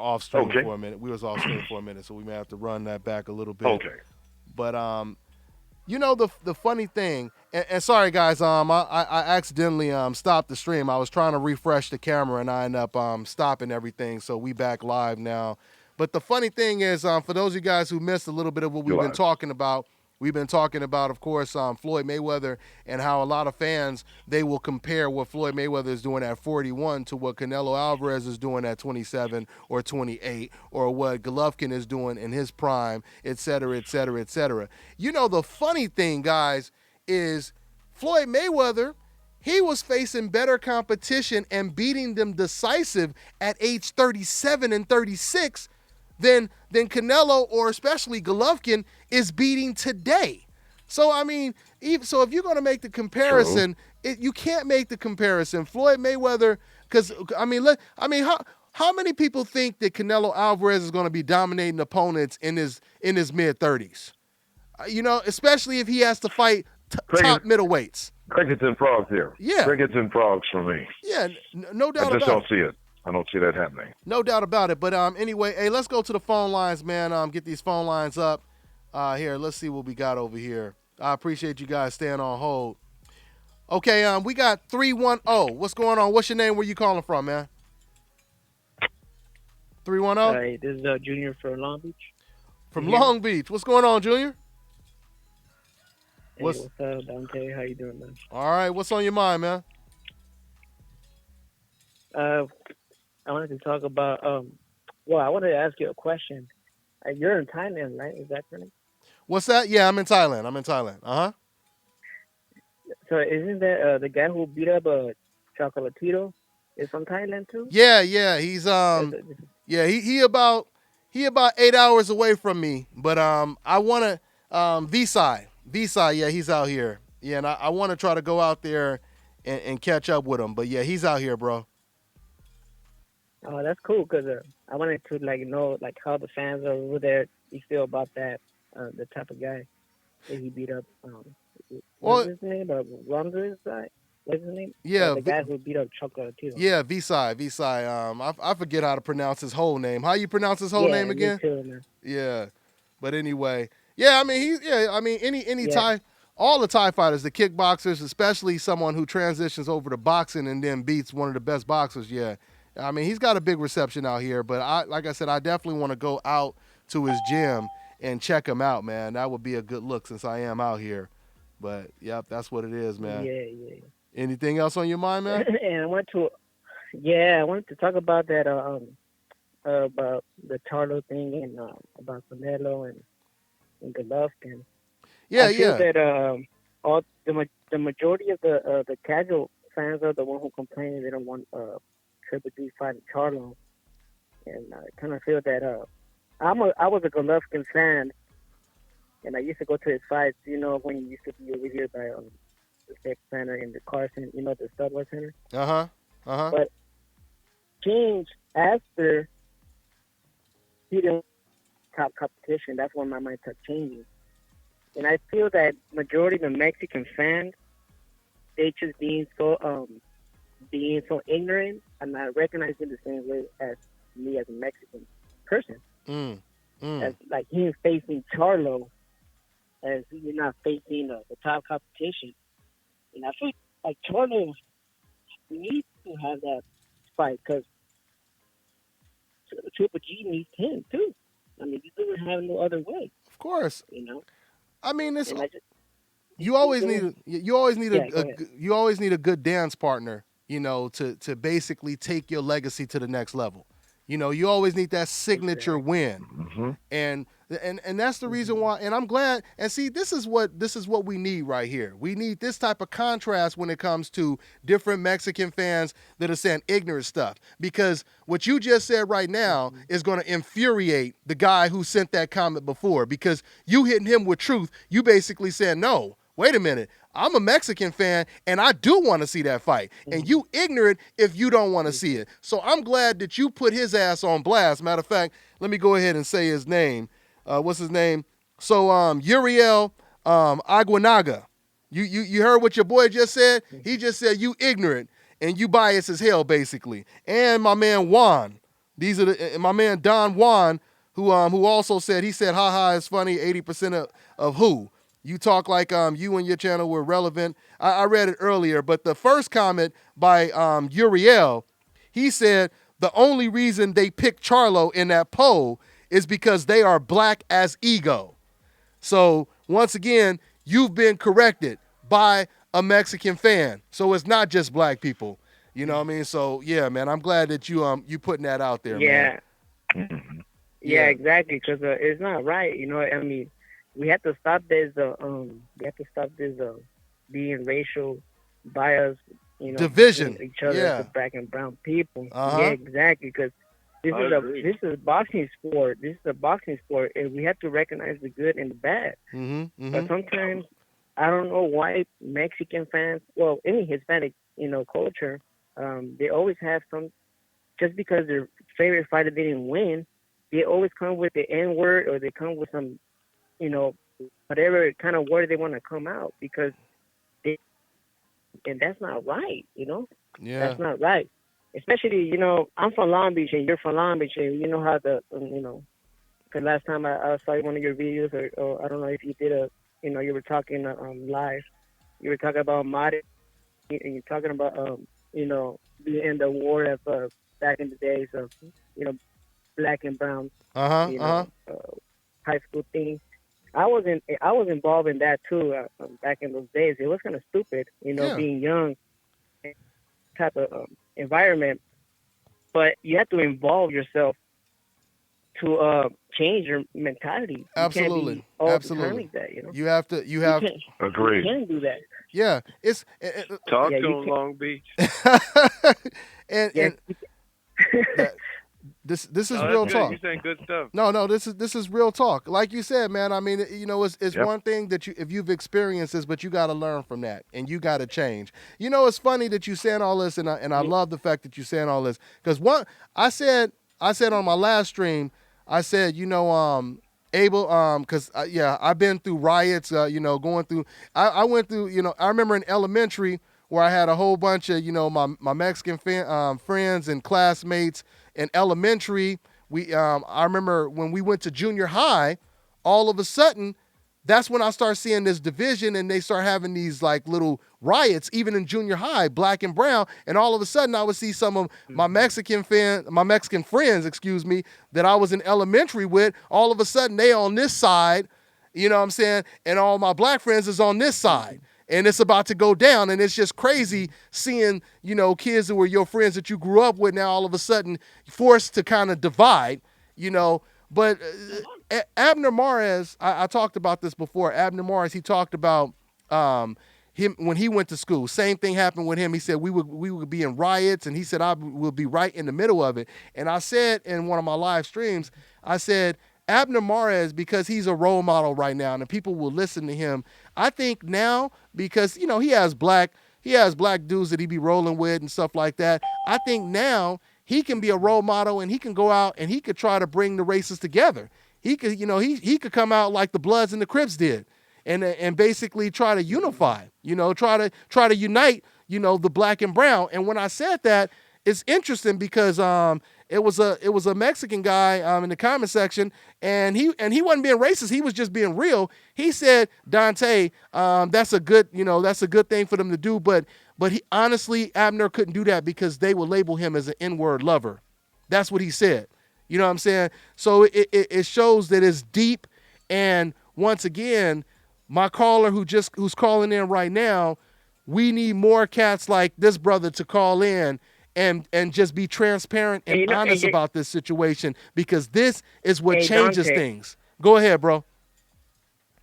off stream for a minute. We was off stream for a minute, so we may have to run that back a little bit. Okay. But the funny thing, and sorry guys, I accidentally stopped the stream. I was trying to refresh the camera and I ended up stopping everything. So we back live now. But the funny thing is, for those of you guys who missed a little bit of what we've been talking about, of course, Floyd Mayweather and how a lot of fans, they will compare what Floyd Mayweather is doing at 41 to what Canelo Alvarez is doing at 27 or 28 or what Golovkin is doing in his prime, et cetera, et cetera, et cetera. The funny thing, guys, is Floyd Mayweather, he was facing better competition and beating them decisive at age 37 and 36 than Canelo or especially Golovkin is beating today. So, I mean, if you're going to make the comparison, you can't make the comparison. Floyd Mayweather, because, how many people think that Canelo Alvarez is going to be dominating opponents in his mid-30s? Especially if he has to fight top middleweights. Crickets and frogs here. Yeah. Crickets and frogs for me. Yeah, no doubt about it. I just don't see it. I don't see that happening. No doubt about it. But anyway, hey, let's go to the phone lines, man. Get these phone lines up. Here, let's see what we got over here. I appreciate you guys staying on hold. Okay, we got 310. What's going on? What's your name? Where you calling from, man? 310? Hey, this is Junior from Long Beach. From Long Beach. What's going on, Junior? Hey, what's up, Dante? How you doing, man? All right. What's on your mind, man? I wanted to talk about, I wanted to ask you a question. You're in Thailand, right? Is that correct? What's that? Yeah, I'm in Thailand. Uh-huh. So isn't that the guy who beat up Chocolatito is from Thailand too? Yeah. He's he about 8 hours away from me. But I want to Visai, yeah, he's out here. Yeah, and I want to try to go out there and catch up with him. But yeah, he's out here, bro. Oh, that's cool because I wanted to know how the fans over there you feel about that the type of guy that he beat up. What's his name? What's his name? Yeah, the guy who beat up Chocolatito. Yeah, Visai. I forget how to pronounce his whole name. How you pronounce his whole name again? Me too, man. Yeah, but anyway, yeah. I mean, any Thai. All the Thai fighters, the kickboxers, especially someone who transitions over to boxing and then beats one of the best boxers, yeah. I mean, he's got a big reception out here, but like I said, I definitely want to go out to his gym and check him out, man. That would be a good look since I am out here. But, yep, that's what it is, man. Yeah. Anything else on your mind, man? And I wanted to talk about that, about the Charlo thing and about Canelo and Golovkin. I feel that all the majority of the casual fans are the one who complain they don't want Triple G fighting Charlo, and I kind of feel that I was a Golovkin fan, and I used to go to his fights. When he used to be over here by the Tech Center in the Carson, the Studwell Center. But changed after he didn't top competition. That's when my mind started changing. And I feel that majority of the Mexican fans, they just being so ignorant and not recognizing the same way as me as a Mexican person. As he is facing Charlo, as he's not facing the top competition. And I feel like Charlo needs to have that fight because Triple G needs him too. I mean, he doesn't have no other way. Of course. I mean, you always need a good dance partner, to basically take your legacy to the next level. You always need that signature win. Mm-hmm. And that's the reason why, and I'm glad, and see, this is what we need right here. We need this type of contrast when it comes to different Mexican fans that are saying ignorant stuff, because what you just said right now is going to infuriate the guy who sent that comment before, because you hitting him with truth. You basically said, no, wait a minute, I'm a Mexican fan, and I do want to see that fight. And you ignorant if you don't want to see it. So I'm glad that you put his ass on blast. Matter of fact, let me go ahead and say his name. What's his name? So Uriel Aguinaga. You heard what your boy just said? He just said you ignorant and you biased as hell, basically. And my man Juan These are my man Don Juan, who also said, he said, haha, it's funny, 80% of who? You talk like you and your channel were relevant. I read it earlier, but the first comment by Uriel, he said, the only reason they picked Charlo in that poll is because they are black as ego. So once again, you've been corrected by a Mexican fan. So it's not just black people. You know what I mean? So yeah, man, I'm glad that you putting that out there, man. Yeah, exactly. Because it's not right. You know, I mean, we have to stop this. Being racial bias. You know, division. Each other, the black and brown people. Uh-huh. Yeah, exactly. Because this is a boxing sport. This is a boxing sport, and we have to recognize the good and the bad. But sometimes I don't know why Mexican fans, well, any Hispanic, culture, they always have some. Just because their favorite fighter didn't win, they always come with the N word, or they come with some, whatever kind of word they want to come out, because and that's not right, Yeah. That's not right. Especially, I'm from Long Beach and you're from Long Beach, and you know how because last time I saw one of your videos, or I don't know if you did you were talking live. You were talking about Mari, and you're talking about, being the war of back in the days of, black and brown, high school thing. I was involved in that too back in those days. It was kind of stupid, being young, type of environment. But you have to involve yourself to change your mentality. Absolutely, you can't be all absolutely. The time like that, You have to. Agreed. You can't do that. Yeah, it's talk to them, Long Beach. and this is real talk. You're saying good stuff. No, this is real talk. Like you said, man. I mean, it's one thing that if you've experienced this, but you got to learn from that, and you got to change. It's funny that you saying all this, and I love the fact that you saying all this, because I said on my last stream, I said, Abel, because I've been through riots, going through. I went through, I remember in elementary where I had a whole bunch of, my Mexican friends and classmates in elementary. I remember when we went to junior high, all of a sudden, that's when I start seeing this division, and they start having these like little riots, even in junior high, black and brown. And all of a sudden, I would see some of my Mexican friends, that I was in elementary with. All of a sudden, they on this side, you know what I'm saying, and all my black friends is on this side. And it's about to go down, and it's just crazy seeing, kids that were your friends that you grew up with now all of a sudden forced to kind of divide, But Abner Mares, I talked about this before. Abner Mares, he talked about him when he went to school. Same thing happened with him. He said we would be in riots, and he said I will be right in the middle of it. And I said in one of my live streams, I said, Abner Mares, because he's a role model right now, and people will listen to him. I think now, because he has black dudes that he be rolling with and stuff like that. I think now he can be a role model, and he can go out and he could try to bring the races together. He could, he could come out like the Bloods and the Crips did, and basically try to unify. Try to unite. The black and brown. And when I said that, it's interesting because it was a Mexican guy in the comment section, and he wasn't being racist. He was just being real. He said, Dante, that's a good thing for them to do, but he honestly, Abner couldn't do that because they will label him as an N-word lover. That's what he said. You know what I'm saying? So it shows that it's deep. And once again, my caller who's calling in right now, we need more cats like this brother to call in and just be transparent and honest about this situation, because this is what changes things. Go ahead, bro.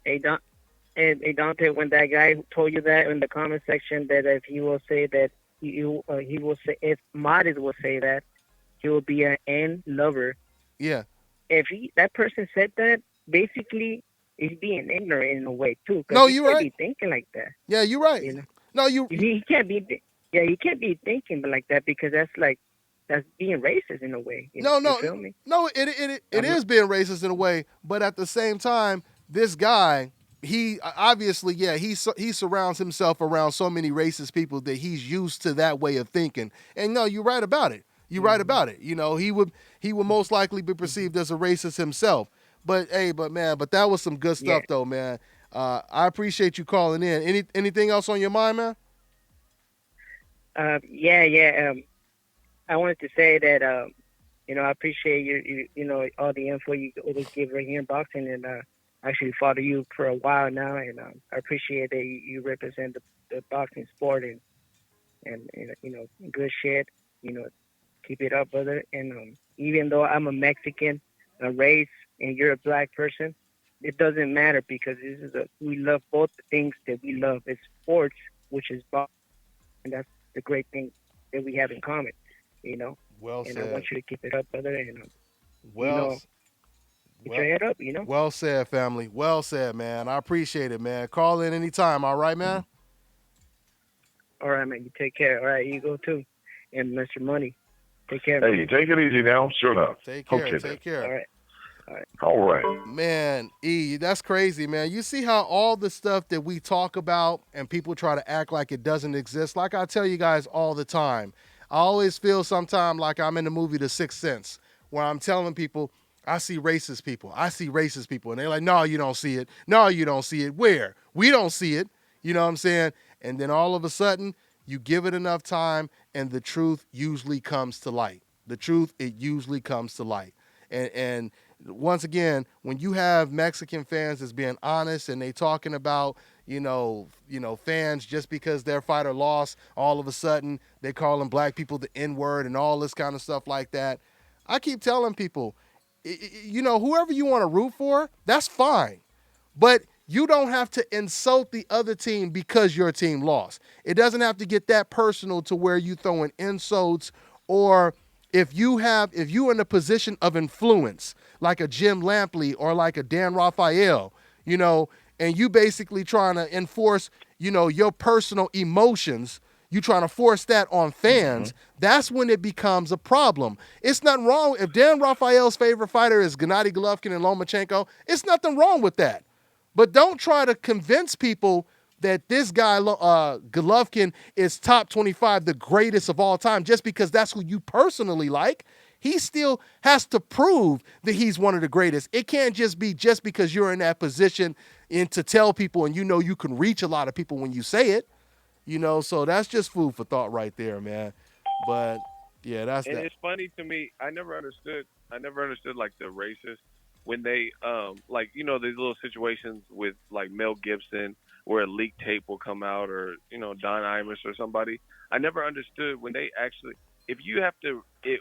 Dante, when that guy told you that in the comment section, that if he will say that he will say, if Maris will say that, he will be an N lover. Yeah. If that person said that, basically he's being ignorant in a way too. No, you're right. He can't be thinking like that. Yeah, you're right. No, he can't be. Yeah, you can't be thinking like that, because that's being racist in a way. No, you feel me? No, it is being racist in a way, but at the same time, this guy, he obviously, he surrounds himself around so many racist people that he's used to that way of thinking. And no, you're right about it. You're right about it. He would most likely be perceived as a racist himself. But hey, but that was some good stuff though, man. I appreciate you calling in. Anything else on your mind, man? Yeah. I wanted to say that I appreciate you all the info you always give right here in boxing, and I actually follow you for a while now, and I appreciate that you represent the boxing sport and good shit. Keep it up, brother. And even though I'm a Mexican, a race, and you're a black person, it doesn't matter because we love both the things that we love. It's sports, which is boxing, and that's the great thing that we have in common. Well and said. I want you to keep it up, brother. And well, get your head up. Well said, family. Well said, man. I appreciate it, man. Call in anytime. All right, man. All right, man. You take care. All right, you go too. And Mr. Money, take care. Hey, man. take it easy now. Sure enough. Take care. Okay, Take care. All right. All right. Man, that's crazy, man. You see how all the stuff that we talk about and people try to act like it doesn't exist? Like I tell you guys all the time, I always feel sometimes like I'm in the movie The Sixth Sense, where I'm telling people, I see racist people. I see racist people. And they're like, no, you don't see it. No, you don't see it. Where? We don't see it. You know what I'm saying? And then all of a sudden, you give it enough time, and the truth usually comes to light. It usually comes to light. And once again, when you have Mexican fans that's being honest and they talking about, fans just because their fighter lost, all of a sudden they calling black people the N-word and all this kind of stuff like that. I keep telling people, whoever you want to root for, that's fine. But you don't have to insult the other team because your team lost. It doesn't have to get that personal to where you throwing insults, or if you're in a position of influence, like a Jim Lampley or like a Dan Raphael, and you basically trying to enforce, your personal emotions, you trying to force that on fans, that's when it becomes a problem. It's nothing wrong. If Dan Raphael's favorite fighter is Gennady Golovkin and Lomachenko, it's nothing wrong with that. But don't try to convince people that this guy, Golovkin, is top 25, the greatest of all time, just because that's who you personally like. He still has to prove that he's one of the greatest. It can't just be just because you're in that position and to tell people, and you can reach a lot of people when you say it. So that's just food for thought right there, man. But yeah, that's and that. It's funny to me. I never understood like the racist when they these little situations with like Mel Gibson where a leaked tape will come out, or Don Imus or somebody. I never understood when they actually,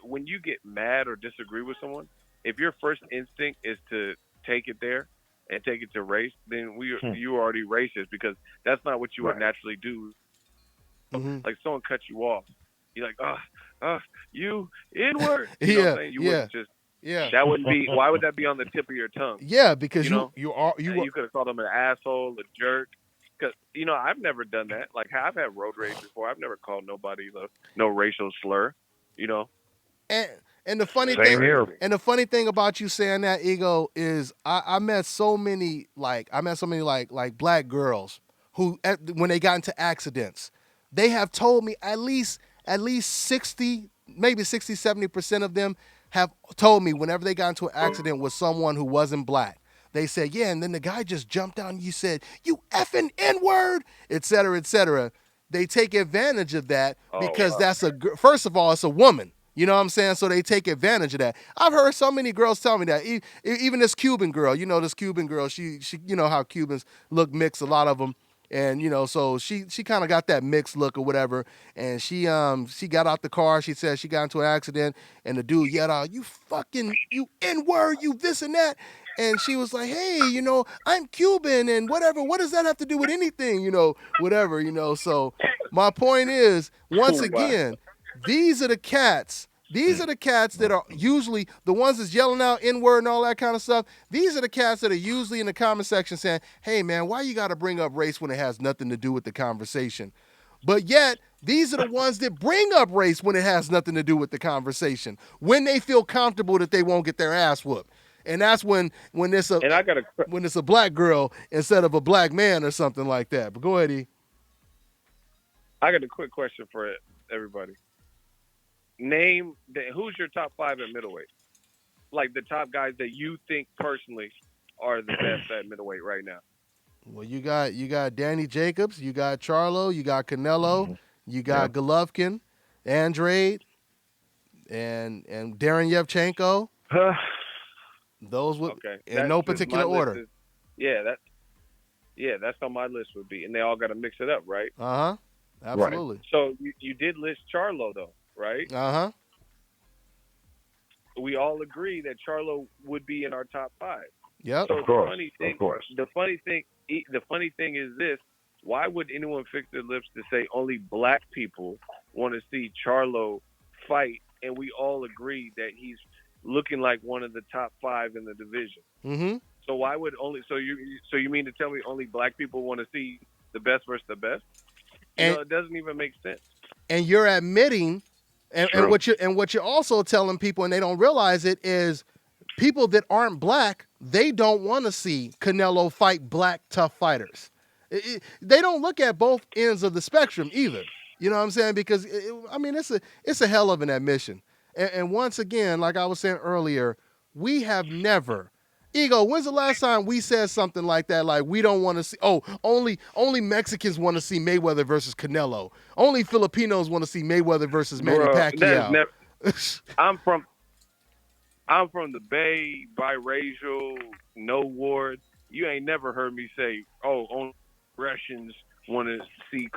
when you get mad or disagree with someone, if your first instinct is to take it there and take it to race, then you are already racist, because that's not what you would naturally do. Like someone cuts you off, you're like, you N-word. You know what I'm saying? You wouldn't just. Yeah. That wouldn't be. Why would that be on the tip of your tongue? Yeah, because you could have called them an asshole, a jerk. Because I've never done that. Like, I've had road rage before. I've never called nobody no racial slur. And the funny Same thing, here. and the funny thing about you saying that, Ego, is I met so many like black girls who when they got into accidents, they have told me at least 60, maybe 60, 70% of them have told me whenever they got into an accident with someone who wasn't black, they said, yeah, and then the guy just jumped out and you said, you effing N-word, et cetera, et cetera. They take advantage of that because that's first of all, it's a woman. You know what I'm saying? So they take advantage of that. I've heard so many girls tell me that. Even this Cuban girl, this Cuban girl, she how Cubans look mixed, a lot of them. And, so she kind of got that mixed look or whatever. And she got out the car. She said she got into an accident and the dude yelled out, you N-word, you this and that. And she was like, hey, I'm Cuban and whatever. What does that have to do with anything? Whatever, So my point is, once again, these are the cats. These are the cats that are usually the ones that's yelling out N-word and all that kind of stuff. These are the cats that are usually in the comment section saying, hey, man, why you got to bring up race when it has nothing to do with the conversation? But yet, these are the ones that bring up race when it has nothing to do with the conversation, when they feel comfortable that they won't get their ass whooped. And that's when it's a black girl instead of a black man or something like that. But go ahead, E. I got a quick question for everybody. who's your top 5 at middleweight? Like the top guys that you think personally are the best at middleweight right now. Well, you got Danny Jacobs, you got Charlo, you got Canelo, Hmm. you Yeah. got Golovkin, Andrade, and Darren Yevchenko. Those would Okay, in that's no just my particular list order. is yeah that's how my list would be, and they all got to mix it up, right? Uh huh. Right. Absolutely. So you did list Charlo though, right? Uh huh. We all agree that Charlo would be in our top 5. Yep. So Of course. Of course. the funny thing is this: why would anyone fix their lips to say only black people want to see Charlo fight, and we all agree that he's looking like one of the top 5 in the division? Mm-hmm. So why would only so you mean to tell me only black people want to see the best versus the best? And It doesn't even make sense. and you're admitting, and True. what you're also telling people, and they don't realize it, is people that aren't black, they don't want to see Canelo fight black tough fighters. They don't look at both ends of the spectrum either. You know what I'm saying? Because I mean, it's a hell of an admission. And once again, like I was saying earlier, we have never. Ego, when's the last time we said something like that? Like we don't want to see. Oh, only Mexicans want to see Mayweather versus Canelo. Only Filipinos want to see Mayweather versus Manny Bro, that's Pacquiao. never. I'm from I'm from the Bay, biracial, no ward. You ain't never heard me say, "Oh, only Russians want to see."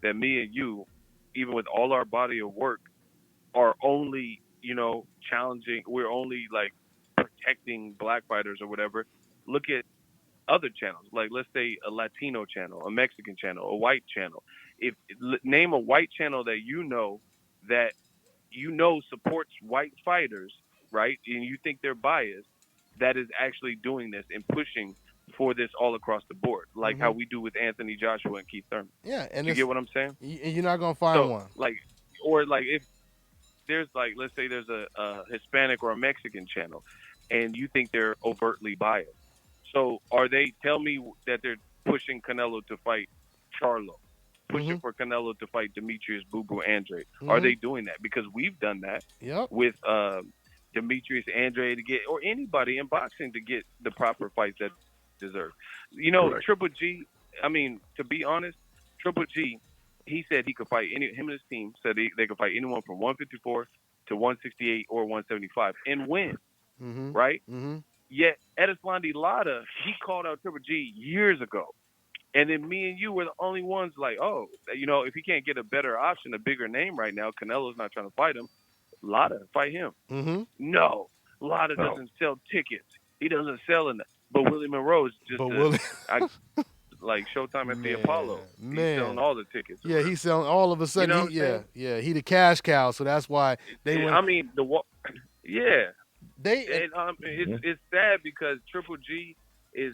That me and you, even with all our body of work, are only challenging. We're only like protecting black fighters or whatever. Look at other channels, like let's say a Latino channel, a Mexican channel, a white channel. If name a white channel that you know supports white fighters, right? And you think they're biased, that is actually doing this and pushing for this all across the board, like how we do with Anthony Joshua and Keith Thurman. Yeah, and you get what I'm saying? You're not gonna find one. Like, or like if there's like, let's say there's a Hispanic or a Mexican channel, and you think they're overtly biased. So are they? Tell me that they're pushing Canelo to fight Charlo, pushing for Canelo to fight Demetrius Boo Boo Andre. Are they doing that? Because we've done that with Demetrius Andre to get, or anybody in boxing to get the proper fights that deserve. You know, right. Triple G, I mean, to be honest, Triple G, he said he could fight him and his team said they could fight anyone from 154 to 168 or 175 and win, right? Yet Edeslandi Lara, he called out Triple G years ago. And then me and you were the only ones like, oh, you know, if he can't get a better option, a bigger name right now, Canelo's not trying to fight him, Lara, fight him. No, Lara doesn't sell tickets. He doesn't sell enough. But Willie Monroe is just like Showtime at the Apollo. He's selling all the tickets. Yeah, he's selling all of a sudden. He the cash cow. So that's why they went. I mean, it's sad because Triple G has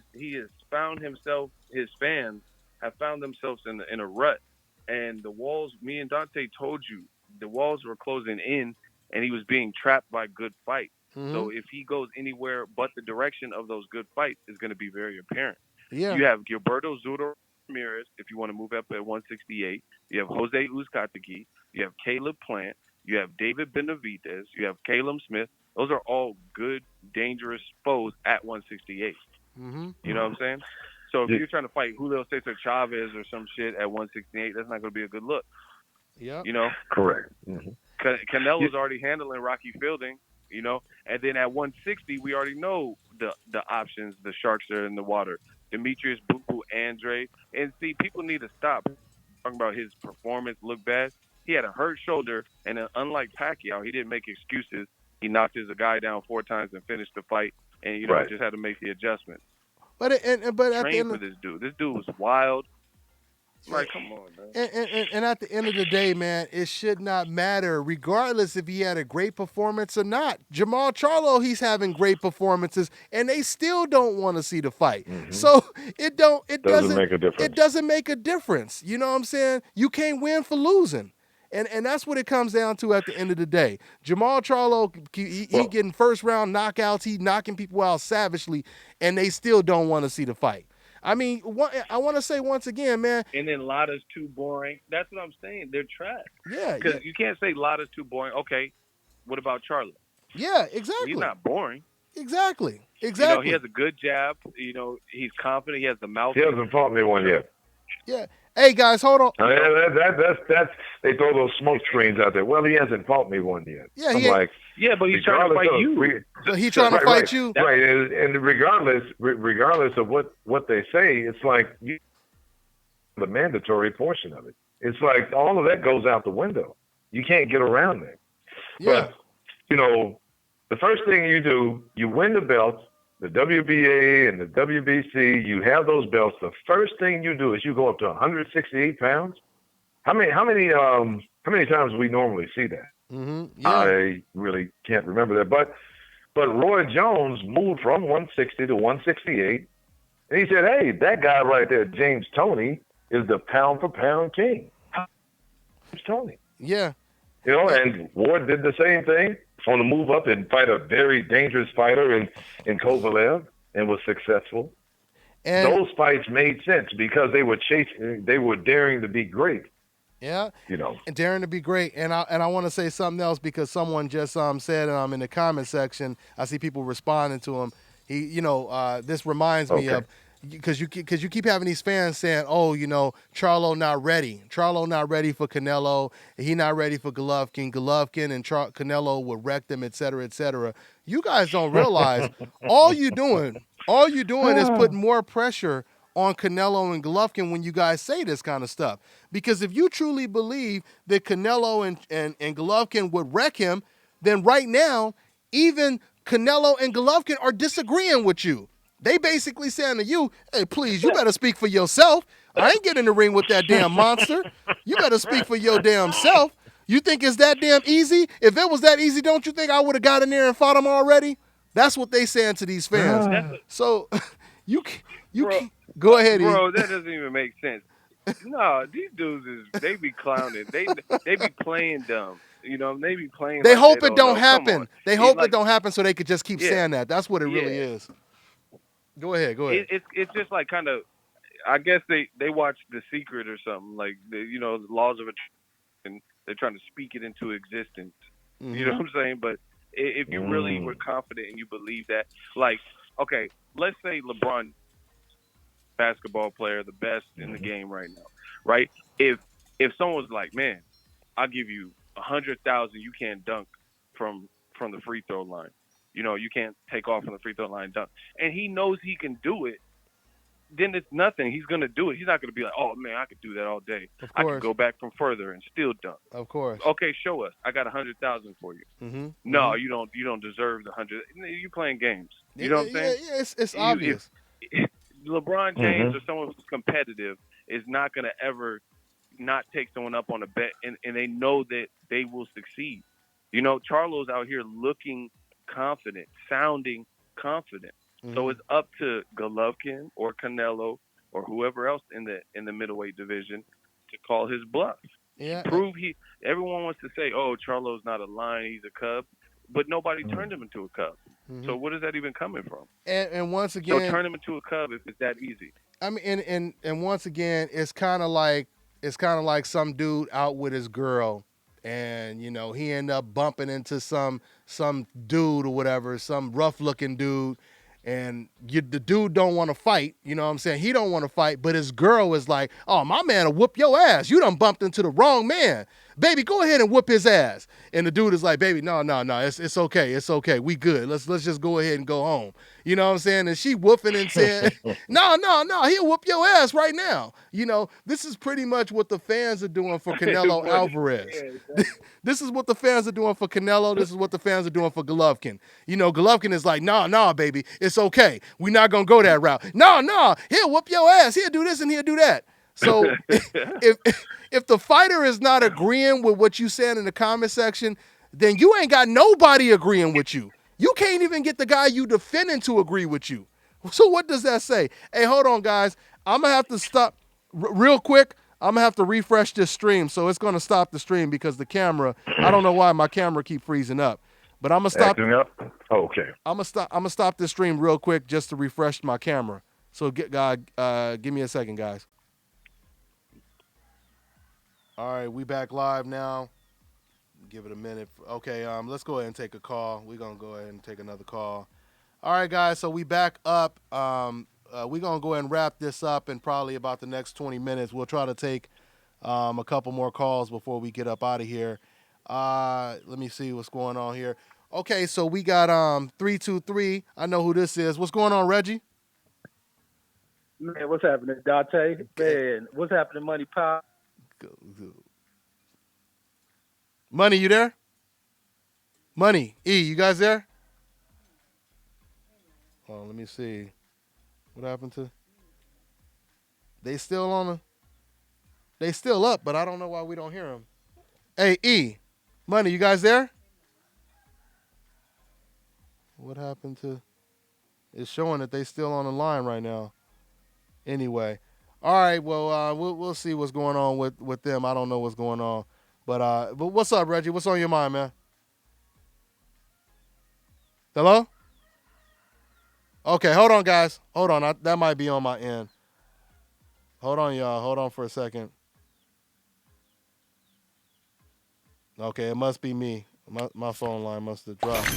found himself. His fans have found themselves in a rut, and the walls. Me and Dante told you the walls were closing in, and he was being trapped by good fights. So if he goes anywhere but the direction of those good fights, is going to be very apparent. Yeah. You have Gilberto Zurdo Ramirez, if you want to move up at 168. You have Jose Uzcategui. You have Caleb Plant. You have David Benavidez. You have Caleb Smith. Those are all good, dangerous foes at 168. You know what I'm saying? So if you're trying to fight Julio Cesar Chavez or some shit at 168, that's not going to be a good look. Yeah. You know? Correct. Canelo's already handling Rocky Fielding, you know? And then at 160, we already know the options, the sharks are in the water. Demetrius Boo Boo Andre. And see, people need to stop talking about his performance look bad. He had a hurt shoulder, and unlike Pacquiao, he didn't make excuses. He knocked his guy down 4 times and finished the fight, and you know just had to make the adjustment. But at the end of this dude was wild. Like, come on, man. And at the end of the day, man, it should not matter, regardless if he had a great performance or not. Jamal Charlo, he's having great performances, and they still don't want to see the fight. So it doesn't make a difference. It doesn't make a difference. You know what I'm saying? You can't win for losing. And that's what it comes down to at the end of the day. Jamal Charlo, he getting first round knockouts. He knocking people out savagely, and they still don't want to see the fight. I mean, I want to say once again, man. And then Lada's too boring. That's what I'm saying. They're trash. Yeah. Because you can't say Lada's too boring. Okay, what about Charlo? Yeah, exactly. He's not boring. Exactly. You know, he has a good jab. You know, he's confident. He has the mouth. He hasn't fought me one yet. Yeah. Hey, guys, hold on. That's they throw those smoke screens out there. Well, he hasn't fought me one yet. Yeah, but he's trying to fight you. So he's trying to fight you. Right, and regardless of what they say, it's like the mandatory portion of it. It's like all of that goes out the window. You can't get around that. Yeah. But, you know, the first thing you do, you win the belts, the WBA and the WBC, you have those belts. The first thing you do is you go up to 168 pounds. How many times we normally see that? Yeah. I really can't remember that. But Roy Jones moved from 160 to 168. And he said, hey, that guy right there, James Toney, is the pound-for-pound king. James Toney. Yeah. You know, and Ward did the same thing. On the move up and fight a very dangerous fighter in Kovalev and was successful. And those fights made sense because they were daring to be great. Yeah, you know, and daring to be great. And I want to say something else because someone just said in the comment section. I see people responding to him. This reminds me of because you keep having these fans saying, oh, you know, Charlo not ready for Canelo, he not ready for Golovkin and Canelo would wreck them, et cetera, et cetera. You guys don't realize all you doing is putting more pressure on Canelo and Golovkin when you guys say this kind of stuff. Because if you truly believe that Canelo and Golovkin would wreck him, then right now, even Canelo and Golovkin are disagreeing with you. They basically saying to you, hey, please, you better speak for yourself. I ain't getting in the ring with that damn monster. You better speak for your damn self. You think it's that damn easy? If it was that easy, don't you think I would have got in there and fought him already? That's what they saying to these fans. So you go ahead, bro. That doesn't even make sense. No, these dudes they be clowning. They be playing dumb. They be playing. They like hope they it don't know. happen. They hope it don't happen so they could just keep saying that. That's what it really is. Go ahead. It's just like kind of. I guess they watch The Secret or something like the laws of attraction. And they're trying to speak it into existence. Mm-hmm. You know what I'm saying? But if you really were confident and you believe that, like, okay, let's say LeBron, basketball player, the best in the game right now, right? If someone was like, man, I'll give you 100,000, you can't dunk from the free throw line. You can't take off from the free throw line and dunk. And he knows he can do it. Then it's nothing. He's going to do it. He's not going to be like, oh, man, I could do that all day. I could go back from further and still dunk. Of course. Okay, show us. I got 100,000 for you. Mm-hmm. No, you don't deserve the 100. You playing games. You know what I'm saying? Yeah, it's obvious. If LeBron James or someone who's competitive is not going to ever not take someone up on a bet, and they know that they will succeed. Charlo's out here looking confident, sounding confident. Mm-hmm. So it's up to Golovkin or Canelo or whoever else in the middleweight division to call his bluff. Yeah. Everyone wants to say, oh, Charlo's not a lion, he's a cub, but nobody turned him into a cub. Mm-hmm. So what is that even coming from? And once again, so turn him into a cub if it's that easy. I mean, and once again, it's kind of like some dude out with his girl, and he ended up bumping into some dude or whatever, some rough looking dude. And the dude don't want to fight, you know what I'm saying? He don't want to fight, but his girl is like, oh, my man will whoop your ass. You done bumped into the wrong man. Baby, go ahead and whoop his ass. And the dude is like, baby, no, it's okay. It's okay. We good. Let's just go ahead and go home. You know what I'm saying? And she whooping and saying, no, he'll whoop your ass right now. This is pretty much what the fans are doing for Canelo Alvarez. This is what the fans are doing for Canelo. This is what the fans are doing for Golovkin. Golovkin is like, no, baby, it's okay. We're not going to go that route. No, he'll whoop your ass. He'll do this and he'll do that. So if the fighter is not agreeing with what you said in the comment section, then you ain't got nobody agreeing with you. You can't even get the guy you defending to agree with you. So what does that say? Hey, hold on, guys. I'm going to have to stop real quick. I'm going to have to refresh this stream. So it's going to stop the stream because the camera, I don't know why my camera keep freezing up. But I'm going to stop. Oh, okay. I'm going to stop this stream real quick just to refresh my camera. So give me a second, guys. All right, we back live now. Give it a minute. Okay, let's go ahead and take a call. We're going to go ahead and take another call. All right, guys, so we back up. We're going to go ahead and wrap this up in probably about the next 20 minutes. We'll try to take a couple more calls before we get up out of here. Let me see what's going on here. Okay, so we got 323. I know who this is. What's going on, Reggie? Man, what's happening, Dante? Man, what's happening, Money Pop? Money, you there? Money, E, you guys there? Oh, let me see. What happened to? They still up, but I don't know why we don't hear them. Hey, E, Money, you guys there? What happened to? It's showing that they still on the line right now. Anyway. All right, well, we'll see what's going on with them. I don't know what's going on. But what's up, Reggie? What's on your mind, man? Hello? Okay, hold on, guys. Hold on. That might be on my end. Hold on, y'all. Hold on for a second. Okay, it must be me. My phone line must have dropped.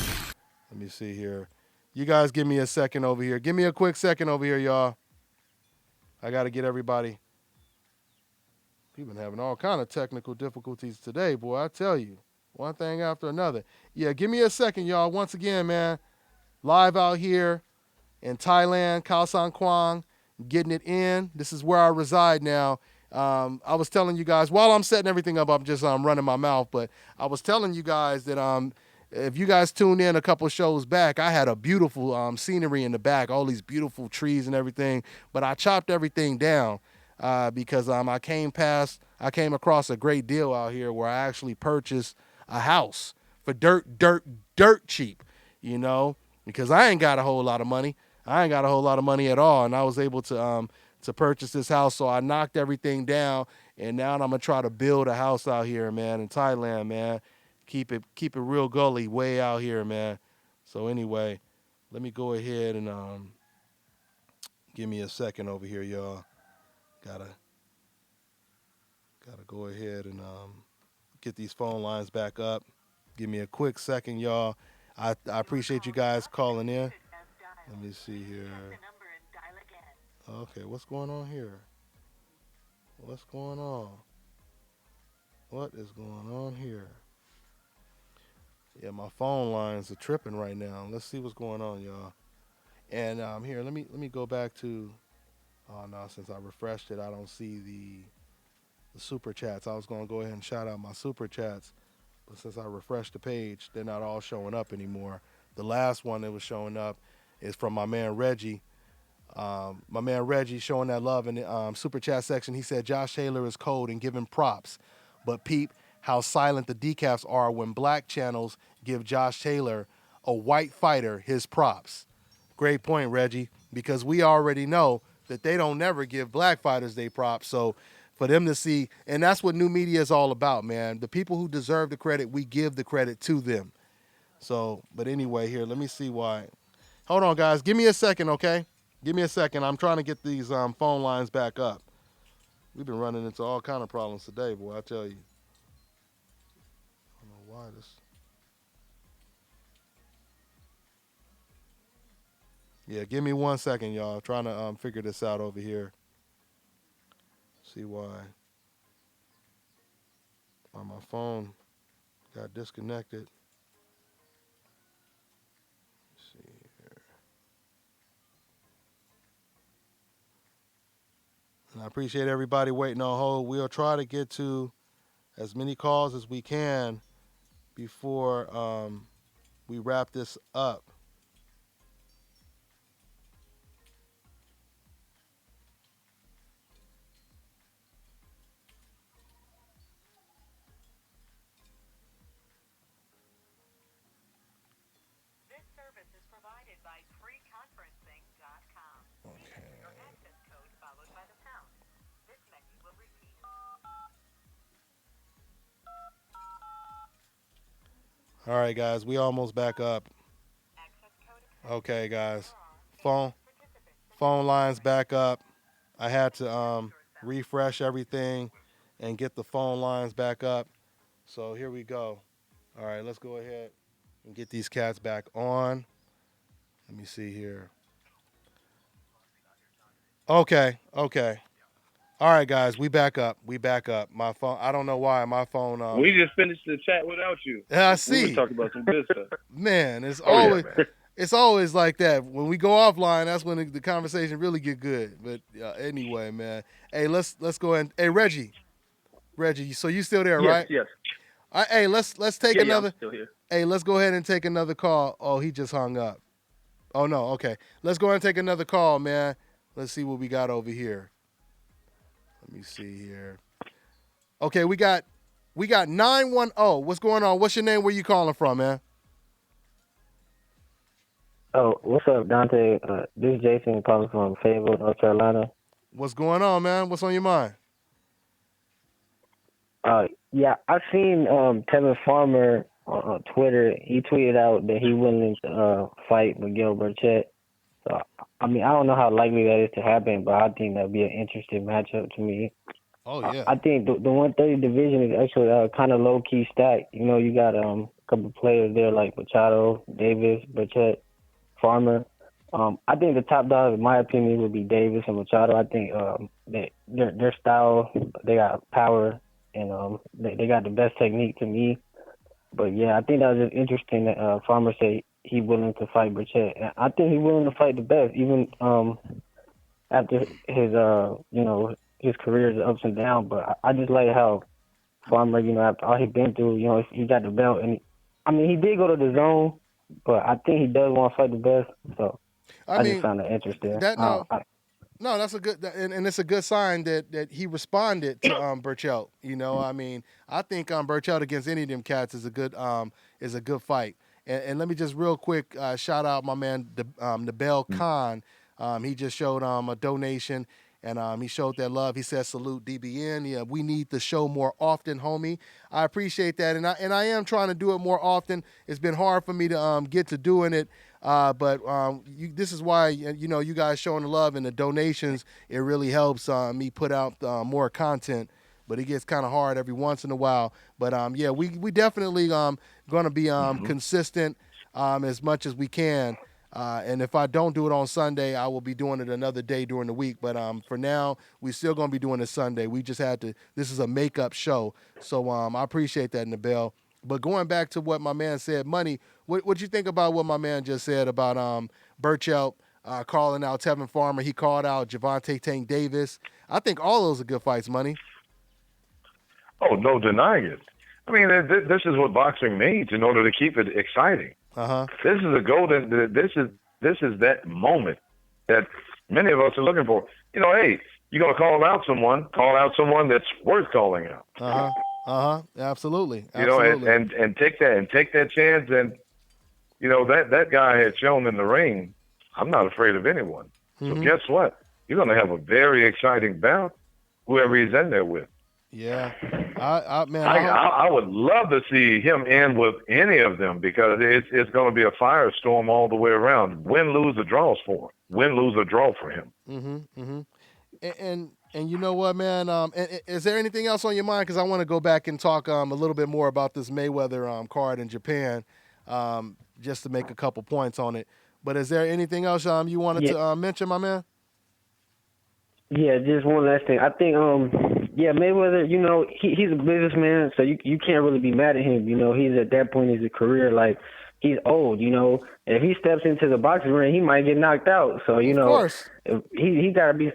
Let me see here. You guys give me a second over here. Give me a quick second over here, y'all. I got to get everybody. We've been having all kind of technical difficulties today, boy. I tell you. One thing after another. Yeah, give me a second, y'all. Once again, man. Live out here in Thailand, Khao San Quang, getting it in. This is where I reside now. I was telling you guys, while I'm setting everything up, I'm just running my mouth, but I was telling you guys that if you guys tuned in a couple shows back, I had a beautiful scenery in the back, all these beautiful trees and everything, but I chopped everything down because I came across a great deal out here where I actually purchased a house for dirt cheap, you know, because I ain't got a whole lot of money. I ain't got a whole lot of money at all, and I was able to purchase this house. So I knocked everything down, and now I'm gonna try to build a house out here, man, in Thailand, man. Keep it real gully way out here, man. So anyway, let me go ahead and give me a second over here, y'all. Gotta go ahead and get these phone lines back up. Give me a quick second, y'all. I appreciate you guys calling in. Let me see here. Okay, what's going on here? What's going on? What is going on here? Yeah, my phone lines are tripping right now. Let's see what's going on, y'all. And here, let me go back to. Oh no, since I refreshed it, I don't see the super chats. I was gonna go ahead and shout out my super chats, but since I refreshed the page, they're not all showing up anymore. The last one that was showing up is from my man Reggie. My man Reggie showing that love in the super chat section. He said Josh Taylor is cold and giving props, but peep how silent the decaps are when black channels give Josh Taylor, a white fighter, his props. Great point, Reggie, because we already know that they don't never give black fighters their props. So for them to see, and that's what new media is all about, man. The people who deserve the credit, we give the credit to them. So, but anyway, here, let me see why. Hold on, guys. Give me a second, okay? Give me a second. I'm trying to get these phone lines back up. We've been running into all kind of problems today, boy, I tell you. I don't know why this. Yeah, give me 1 second, y'all. Trying to figure this out over here. See why my phone got disconnected. Let's see here. And I appreciate everybody waiting on hold. We'll try to get to as many calls as we can before we wrap this up. All right, guys, we almost back up. Okay, guys, phone lines back up. I had to refresh everything and get the phone lines back up. So here we go. All right, let's go ahead and get these cats back on. Let me see here. Okay. All right, guys, we back up. My phone, I don't know why my phone. We just finished the chat without you. I see. We were talking about some good stuff. Man, it's Man. it's always like that. When we go offline, that's when the conversation really get good. But anyway, man. Hey, let's go ahead. Hey, Reggie, so you still there, right? Yes. Hey, let's take another. I'm still here. Hey, let's go ahead and take another call. Oh, he just hung up. Oh no, okay. Let's go ahead and take another call, man. Let's see what we got over here. Let me see here. Okay, we got 910. What's going on? What's your name? Where you calling from, man? Oh, what's up, Dante? This is Jason calling from Fayetteville, North Carolina. What's going on, man? What's on your mind? Yeah, I've seen Tevin Farmer on Twitter. He tweeted out that he willing to fight Miguel Burchett. So, I mean, I don't know how likely that is to happen, but I think that'd be an interesting matchup to me. Oh yeah. I think the 130 division is actually kind of low key stacked. You know, you got a couple of players there like Machado, Davis, Burchett, Farmer. I think the top dogs, in my opinion, would be Davis and Machado. I think their style, they got power, and they got the best technique to me. But yeah, I think that was just interesting that Farmer said he willing to fight Burchett. And I think he's willing to fight the best, even after his his career's ups and downs. But I just like how Farmer, after all he's been through, he got the belt, and he did go to the zone, but I think he does want to fight the best. So I just found it interesting. No, that's a good, and it's a good sign that he responded to Burchelt. You know, I mean, I think Burchelt against any of them cats is a good fight. And let me just real quick shout out my man Nabel Khan. He just showed a donation. And he showed that love. He said, "Salute DBN. Yeah, we need the show more often, homie. I appreciate that, and I am trying to do it more often. It's been hard for me to get to doing it, but this is why you guys showing the love and the donations. It really helps me put out more content. But it gets kind of hard every once in a while. But yeah, we definitely going to be consistent as much as we can. And if I don't do it on Sunday, I will be doing it another day during the week. But for now, we're still going to be doing it Sunday. We just had to. This is a makeup show, so I appreciate that, Nabel. But going back to what my man said, Money, what you think about what my man just said about Burchelt calling out Tevin Farmer? He called out Gervonta Tank Davis. I think all those are good fights, Money. Oh, no denying it. I mean, this is what boxing needs in order to keep it exciting. This is a golden. This is that moment that many of us are looking for. Hey, you're gonna call out someone that's worth calling out. Absolutely. And take that chance. And that guy had shown in the ring, I'm not afraid of anyone. So guess what? You're gonna have a very exciting bout, whoever he's in there with. Yeah, I would love to see him in with any of them because it's going to be a firestorm all the way around. Win, lose, or draws for him. Win, lose, or draw for him. And you know what, man? Is there anything else on your mind? Because I want to go back and talk a little bit more about this Mayweather card in Japan, just to make a couple points on it. But is there anything else you wanted to mention, my man? Yeah, just one last thing. I think Mayweather, he's a businessman, so you can't really be mad at him. He's at that point in his career, like he's old. If he steps into the boxing ring, he might get knocked out. So of course, he gotta be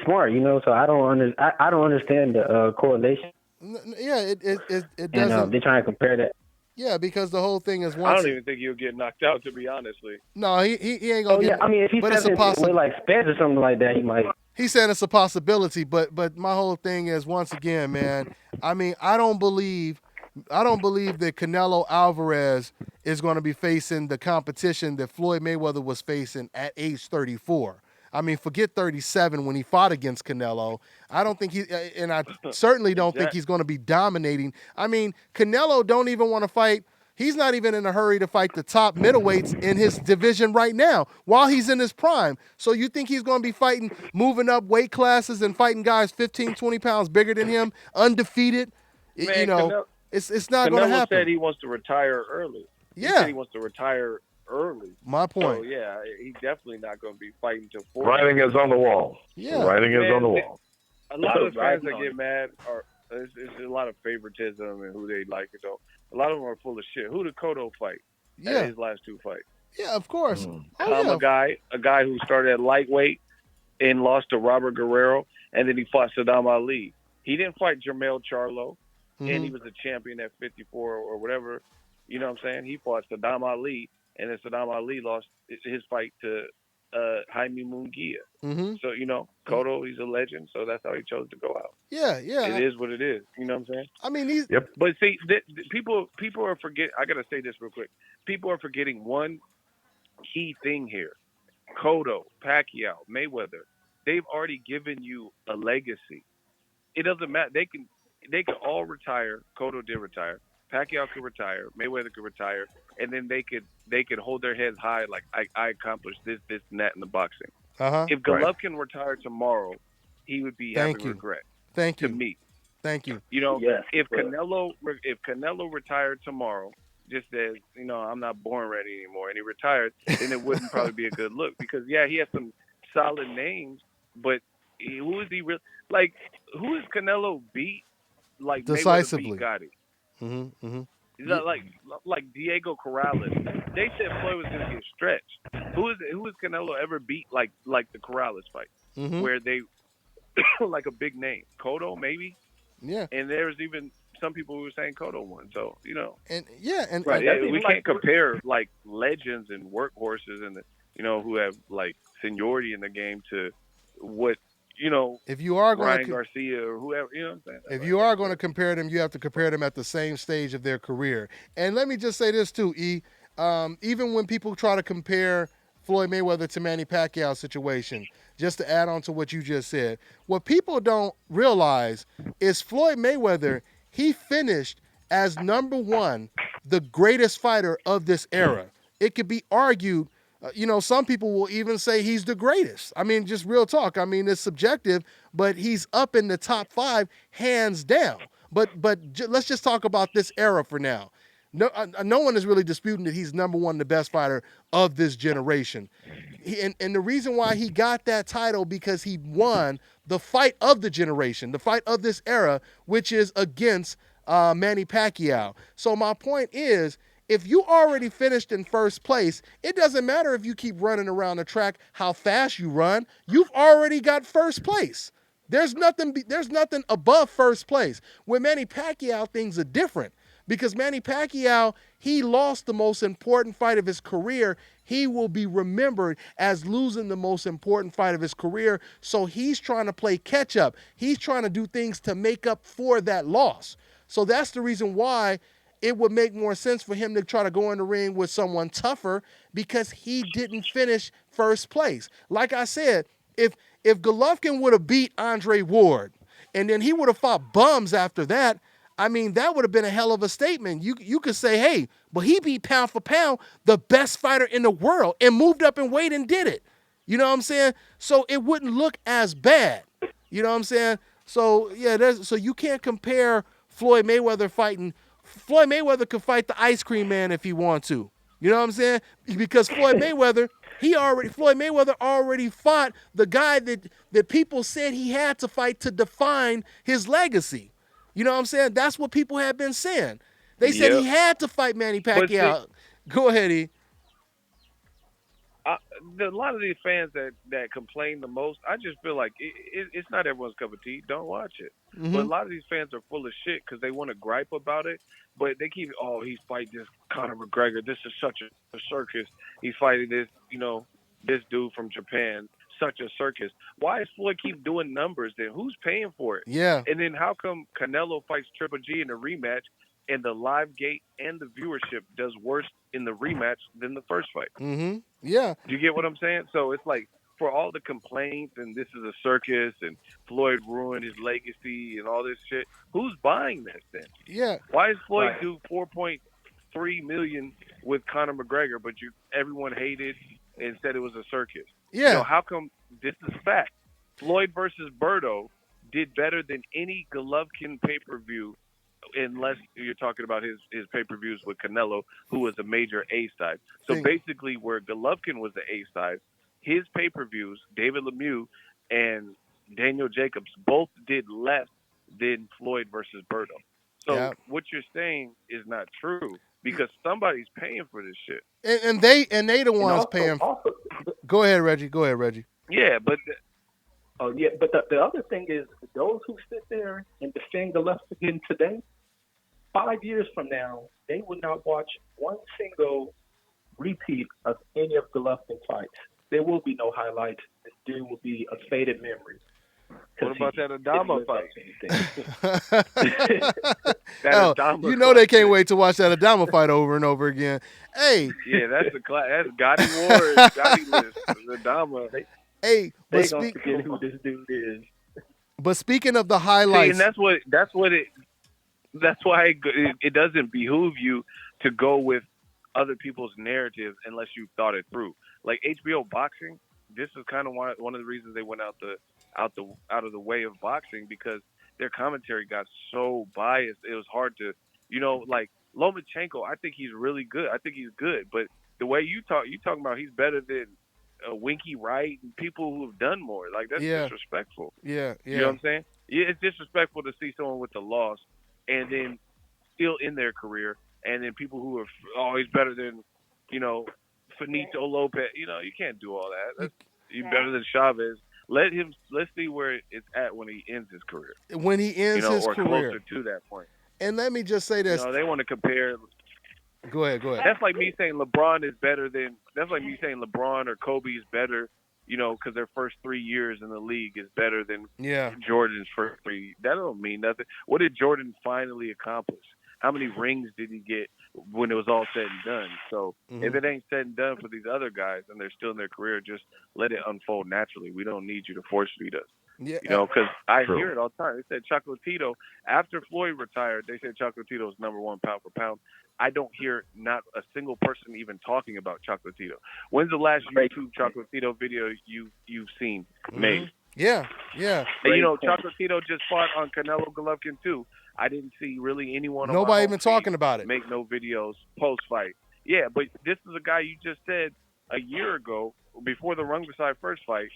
smart. So I don't understand the correlation. Yeah, it doesn't. And they're trying to compare that. Yeah, because the whole thing is I don't even think he'll get knocked out, to be honestly. No, he ain't gonna get. I mean, if he steps in with like Spence or something like that, he might. He said it's a possibility, but my whole thing is, once again, man, I mean, I don't believe that Canelo Alvarez is going to be facing the competition that Floyd Mayweather was facing at age 34. I mean, forget 37 when he fought against Canelo. I don't think and I certainly don't think he's going to be dominating. I mean, Canelo don't even want to fight. He's not even in a hurry to fight the top middleweights in his division right now while he's in his prime. So you think he's going to be moving up weight classes and fighting guys 15, 20 pounds bigger than him, undefeated? Man, it's not going to happen. Canelo said he wants to retire early. Yeah. He said he wants to retire early. My point. So, yeah, he's definitely not going to be fighting till 40. Writing is on the wall. Yeah. Writing is on the wall. A lot of fans that get mad it's a lot of favoritism and who they like or don't. A lot of them are full of shit. Who did Cotto fight at his last two fights? Yeah, of course. A guy who started at lightweight and lost to Robert Guerrero, and then he fought Saddam Ali. He didn't fight Canelo-Charlo, and he was a champion at 54 or whatever. You know what I'm saying? He fought Saddam Ali, and then Saddam Ali lost his fight to Jaime Munguia. So, Cotto, he's a legend, so that's how he chose to go out. Yeah. It is what it is. You know what I'm saying? I mean, But see, people are forgetting. I gotta say this real quick. People are forgetting one key thing here. Cotto, Pacquiao, Mayweather, they've already given you a legacy. It doesn't matter. They can all retire. Cotto did retire. Pacquiao could retire. Mayweather could retire, and then they could hold their heads high like I accomplished this, and that in the boxing. If Golovkin retired tomorrow, he would be having regret. Thank you. To me. Thank you. If Canelo retired tomorrow, just as I'm not born ready anymore, and he retired, then it wouldn't probably be a good look because he has some solid names, but who is he really like? Who is Canelo beat? Like decisively. Mayweather beat Gotti. Like Diego Corrales. They said Floyd was going to get stretched. Who is Canelo ever beat like the Corrales fight, where they like a big name? Cotto maybe. Yeah. And there's even some people who were saying Cotto won. So we can't compare like legends and workhorses and who have like seniority in the game to what if you are going Ryan to Garcia or whoever, you know what I'm saying? if you are going to compare them, you have to compare them at the same stage of their career. And let me just say this too, E. Even when people try to compare Floyd Mayweather to Manny Pacquiao situation, just to add on to what you just said, what people don't realize is Floyd Mayweather, he finished as number one, the greatest fighter of this era. It could be argued, some people will even say he's the greatest. I mean, just real talk. I mean, it's subjective, but he's up in the top 5 hands down. But let's just talk about this era for now. No one is really disputing that he's number one, the best fighter of this generation. And the reason why he got that title because he won the fight of the generation, the fight of this era, which is against Manny Pacquiao. So my point is, if you already finished in first place, it doesn't matter if you keep running around the track, how fast you run. You've already got first place. There's nothing above first place. With Manny Pacquiao, things are different because Manny Pacquiao, he lost the most important fight of his career. He will be remembered as losing the most important fight of his career. So he's trying to play catch up. He's trying to do things to make up for that loss. So that's the reason why it would make more sense for him to try to go in the ring with someone tougher because he didn't finish first place. Like I said, if Golovkin would have beat Andre Ward and then he would have fought bums after that, I mean, that would have been a hell of a statement. You could say, hey, but he beat pound for pound the best fighter in the world and moved up in weight and did it. You know what I'm saying? So it wouldn't look as bad. You know what I'm saying? So, yeah, so you can't compare Floyd Mayweather fighting. Floyd Mayweather could fight the ice cream man if he wants to. You know what I'm saying? Because Floyd Mayweather already fought the guy that people said he had to fight to define his legacy. You know what I'm saying? That's what people have been saying. They said he had to fight Manny Pacquiao. Go ahead, E. A lot of these fans that complain the most, I just feel like it's not everyone's cup of tea. Don't watch it. Mm-hmm. But a lot of these fans are full of shit because they want to gripe about it, but they keep, he's fighting this Conor McGregor. This is such a circus. He's fighting this, this dude from Japan. Such a circus. Why does Floyd keep doing numbers then? Who's paying for it? Yeah. And then how come Canelo fights Triple G in a rematch and the live gate and the viewership does worse in the rematch than the first fight? Mm-hmm. Yeah. Do you get what I'm saying? So it's like, for all the complaints and this is a circus and Floyd ruined his legacy and all this shit, who's buying this then? Yeah. Why does Floyd do $4.3 million with Conor McGregor, but everyone hated and said it was a circus? Yeah. How come this is fact? Floyd versus Berto did better than any Golovkin pay-per-view, unless you're talking about his pay-per-views with Canelo, who was a major A side. So basically, where Golovkin was the A side, his pay-per-views, David Lemieux and Daniel Jacobs, both did less than Floyd versus Berto. So what you're saying is not true because somebody's paying for this shit. And they the ones paying. Go ahead, Reggie. Yeah, but. But the other thing is, those who sit there and defend Golovkin today, 5 years from now, they will not watch one single repeat of any of Golovkin's fights. There will be no highlights. There will be a faded memory. What about that Adama fight? They can't wait to watch that Adama fight over and over again. Hey. Yeah, that's that's Gotti Ward, Gotti list. Adama. Hey, they gonna forget who this dude is. But speaking of the highlights, and that's why it doesn't behoove you to go with other people's narratives unless you thought it through. Like HBO boxing, this is kind of one of the reasons they went out of the way of boxing, because their commentary got so biased. It was hard to, like Lomachenko. I think he's really good. I think he's good, but the way you talking about he's better than Winky Wright and people who have done more. Like, that's disrespectful. Yeah. You know what I'm saying? Yeah, it's disrespectful to see someone with a loss and then still in their career, and then people who are, he's better than, Finito Lopez. You can't do all that. He's better than Chavez. Let's see where it's at when he ends his career. When he ends his career. Or closer to that point. And let me just say this. They want to compare. Go ahead. That's like me saying LeBron is better than. That's like me saying LeBron or Kobe is better because their first 3 years in the league is better than Yeah. Jordan's first 3. That don't mean nothing. What did Jordan finally accomplish? How many rings did he get when it was all said and done? So if it ain't said and done for these other guys and they're still in their career, just let it unfold naturally. We don't need you to force feed us. Yeah. Because I hear it all the time. They said Chocolatito, after Floyd retired, they said Chocolatito was number 1 pound for pound. I don't hear not a single person even talking about Chocolatito. When's the last YouTube Chocolatito video you've seen made? Yeah. And, Chocolatito just fought on Canelo Golovkin too. I didn't see really anyone. Nobody even talking about it. Make no videos post fight. Yeah, but this is a guy you just said a year ago, before the Rungvisai first fight.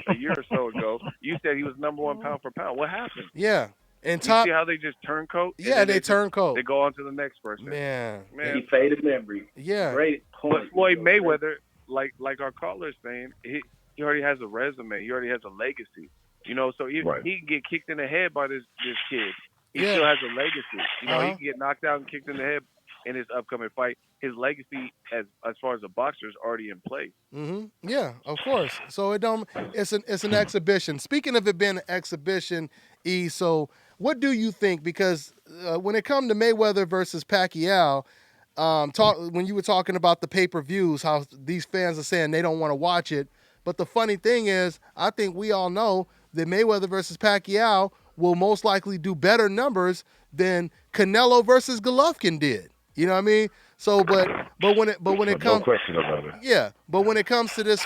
A year or so ago, you said he was number 1 pound for pound. What happened? Yeah. And you see how they just turn coat? Yeah, they turn coat. They go on to the next person. Man. He faded memory. Yeah. Great point. But Floyd Mayweather, like our caller's saying, he already has a resume. He already has a legacy. So he can get kicked in the head by this kid. He still has a legacy. He can get knocked out and kicked in the head in his upcoming fight. His legacy as far as a boxer is already in place. Yeah, of course. So it's an exhibition. Speaking of it being an exhibition, so what do you think? Because when it comes to Mayweather versus Pacquiao, when you were talking about the pay-per-views, how these fans are saying they don't want to watch it. But the funny thing is, I think we all know that Mayweather versus Pacquiao will most likely do better numbers than Canelo versus Golovkin did. You know what I mean? So, but when it comes, no question about it. Yeah, but when it comes to this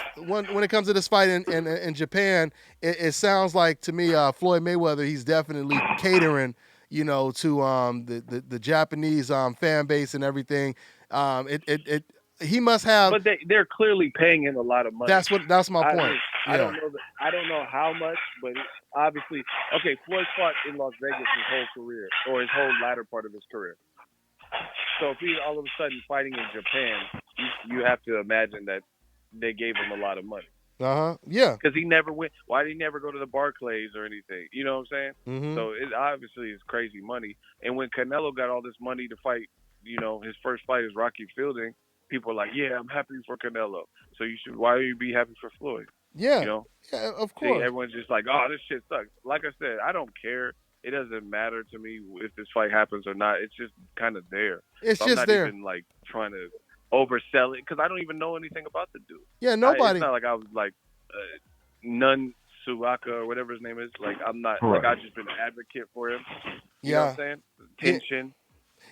fight in Japan, it sounds like to me Floyd Mayweather, he's definitely catering, to the Japanese fan base and everything. He must have. But they're clearly paying him a lot of money. That's my point. I don't know I don't know how much, but obviously, Floyd fought in Las Vegas his whole career, or his whole latter part of his career. So if he's all of a sudden fighting in Japan, you have to imagine that they gave him a lot of money. Yeah. Because he never went. Why did he never go to the Barclays or anything? You know what I'm saying? So it obviously is crazy money. And when Canelo got all this money to fight, his first fight is Rocky Fielding. People are like, yeah, I'm happy for Canelo. So why would you be happy for Floyd? Yeah. Yeah, of course. See, everyone's just like, oh, this shit sucks. Like I said, I don't care. It doesn't matter to me if this fight happens or not. It's just kind of there. It's so just I'm not even like trying to oversell it because I don't even know anything about the dude. Yeah, nobody. It's not like I was like Nun Suaka or whatever his name is. Like I'm not like I've just been an advocate for him. You know what I'm saying? Tension.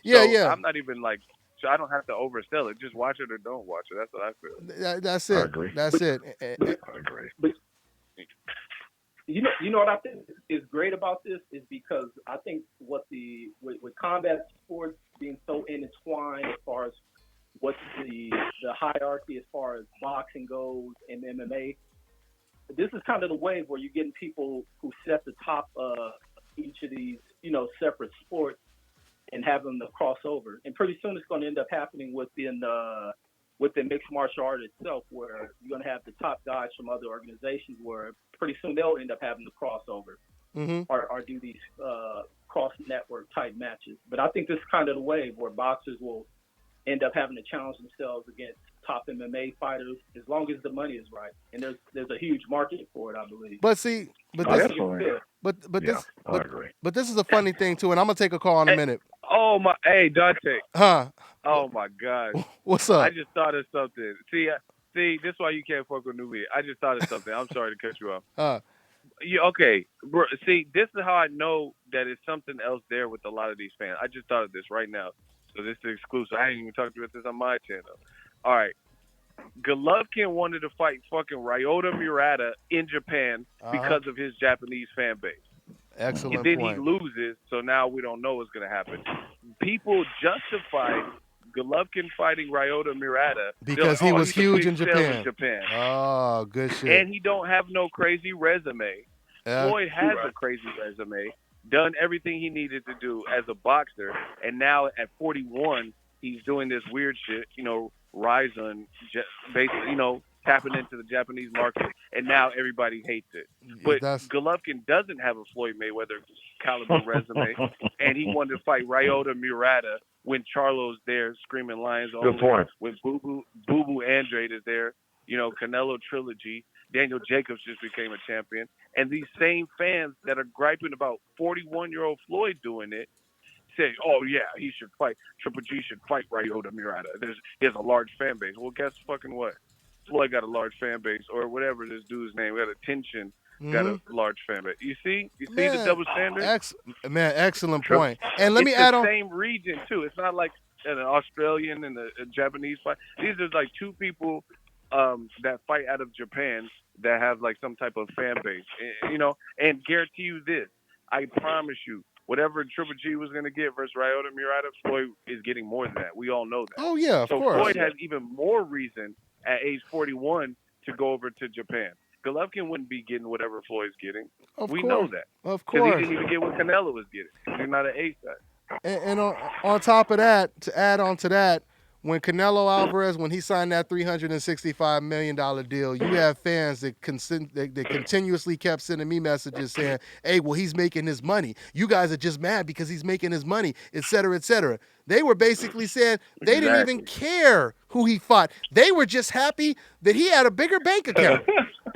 Yeah. I'm not even like. So I don't have to oversell it. Just watch it or don't watch it. That's what I feel. That's it. I agree. That's it. I agree. But you know what I think is great about this is because I think with combat sports being so intertwined as far as what's the hierarchy as far as boxing goes and MMA, this is kind of the wave where you're getting people who set the top of each of these, separate sports and have them to cross over. And pretty soon it's going to end up happening within mixed martial art itself, where you're going to have the top guys from other organizations where pretty soon they'll end up having to cross over or do these cross-network type matches. But I think this is kind of the wave where boxers will end up having to challenge themselves against top MMA fighters as long as the money is right. And there's a huge market for it, I believe. But see, but this is a funny thing too, and I'm gonna take a call in a minute. Oh my, hey Dante. Huh? Oh my God. What's up? I just thought of something. See, this is why you can't fuck with newbie. I just thought of something. I'm sorry to cut you off. Okay, bro. See, this is how I know that it's something else there with a lot of these fans. I just thought of this right now. So this is exclusive. I ain't even talked about this on my channel. All right. Golovkin wanted to fight fucking Ryota Murata in Japan because of his Japanese fan base. Excellent And then point. he loses, so now we don't know what's going to happen. People justified Golovkin fighting Ryota Murata because he was huge in Japan. Oh, good shit. And he don't have no crazy resume. Floyd has a crazy resume, done everything he needed to do as a boxer, and now at 41, he's doing this weird shit, rise on, basically, tapping into the Japanese market, and now everybody hates it. But Golovkin doesn't have a Floyd Mayweather caliber resume, and he wanted to fight Ryota Murata when Charlo's there screaming lions only. Good point. When Boo Boo Andrade is there, Canelo trilogy. Daniel Jacobs just became a champion. And these same fans that are griping about 41-year-old Floyd doing it say, oh, yeah, he should fight. Triple G should fight Ryota Murata. He has a large fan base. Well, guess fucking what? Floyd got a large fan base, or whatever this dude's name. Got a Tension, got a large fan base. You see the double standard? Excellent point. And let me add on. It's the same region, too. It's not like an Australian and a Japanese fight. These are like two people that fight out of Japan that have like some type of fan base, and guarantee you this, I promise you, whatever Triple G was going to get versus Ryota Murata, Floyd is getting more than that. We all know that. Oh, yeah, of course. Floyd has even more reason at age 41 to go over to Japan. Golovkin wouldn't be getting whatever Floyd's getting. We know that. Of course. Because he didn't even get what Canelo was getting. He's not an A-side. And on top of that, to add on to that, when Canelo Alvarez, when he signed that $365 million deal, you have fans that continuously kept sending me messages saying, hey, well, he's making his money. You guys are just mad because he's making his money, et cetera, et cetera. They were basically saying they didn't even care who he fought. They were just happy that he had a bigger bank account.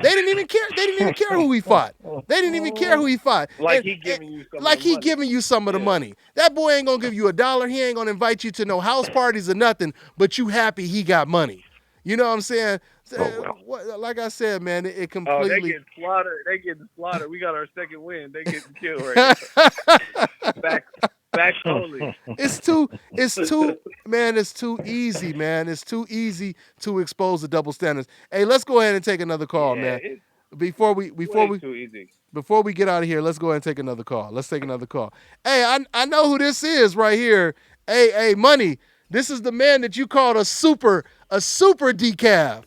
They didn't even care. They didn't even care who he fought. They didn't even care who he fought. Like he giving you some of the money. That boy ain't gonna give you $1. He ain't gonna invite you to no house parties or nothing. But you happy he got money. You know what I'm saying? Like I said, man, it completely. Oh, they getting slaughtered. We got our second win. They getting killed right now. Back only. It's too easy, man. It's too easy to expose the double standards. Hey, let's go ahead and take another call, man. Before we get out of here, let's go ahead and take another call. Let's take another call. Hey, I know who this is right here. Hey, Money. This is the man that you called a super decaf.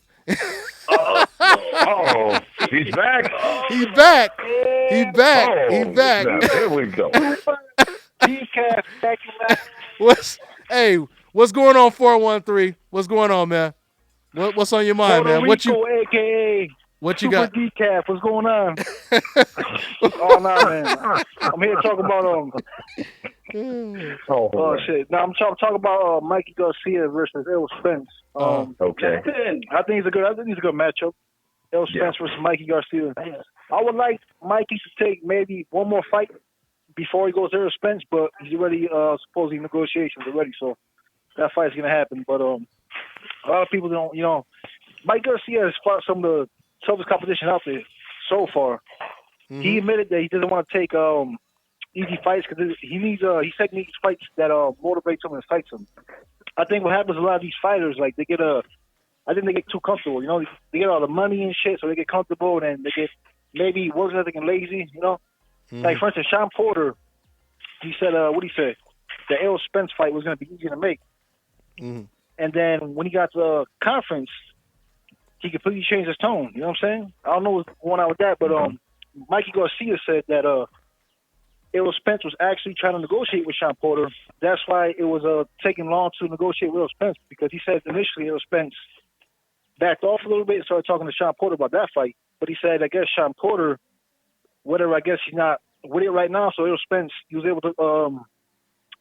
Oh, he's back. He's back. He's back. Oh, he's back. There we go. Decaf back in what's going on, 413? What's going on, man? What's on your mind, man? AKA what you Super got? Decaf. What's going on? Oh no, man. I'm here to talk about Oh shit. Now I'm talking about Mikey Garcia versus Errol Spence. Okay. I think it's a good matchup. Errol Spence versus Mikey Garcia. I would like Mikey to take maybe one more fight before he goes to Errol Spence, but he's already supposedly negotiations already, so that fight's gonna happen. But a lot of people don't, Mike Garcia has fought some of the toughest competition out there so far. Mm-hmm. He admitted that he doesn't want to take easy fights because he taking these fights that motivates him and excites him. I think what happens a lot of these fighters, like I think they get too comfortable. They get all the money and shit, so they get comfortable and then they get maybe work ethic and lazy. Mm-hmm. Like for instance, Sean Porter, he said, the Errol Spence fight was going to be easy to make. Mm-hmm. And then when he got to the conference, he completely changed his tone. You know what I'm saying? I don't know what's going on with that, but Mikey Garcia said that Errol Spence was actually trying to negotiate with Sean Porter. That's why it was taking long to negotiate with Errol Spence, because he said initially Errol Spence backed off a little bit and started talking to Sean Porter about that fight. But he said, I guess Sean Porter, whatever, I guess he's not with it right now, so Errol Spence, he was able to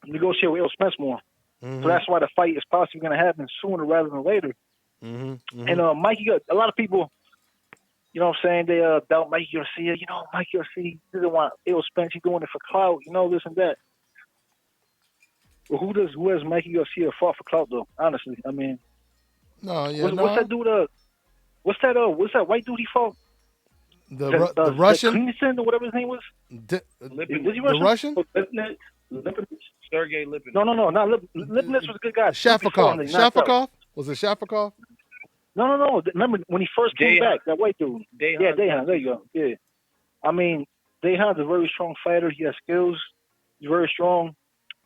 negotiate with Errol Spence more. Mm-hmm. So that's why the fight is possibly going to happen sooner rather than later. Mm-hmm. Mm-hmm. And Mikey, a lot of people, you know what I'm saying, they doubt Mikey Garcia. Mikey Garcia doesn't want Errol Spence. He's doing it for clout, this and that. Well, who has Mikey Garcia fought for clout, though? Honestly, I mean, what's that dude? What's that white dude he fought? The Russian? Cleanston or whatever his name was? Is he Russian? The Russian? Sergey Lipinets. No, not Lipinets was a good guy. Shafakov? Was it Shafakov? No. Remember when he first came back, that white dude? Dejan. There you go. Yeah. I mean, Dejan's a very strong fighter. He has skills. He's very strong,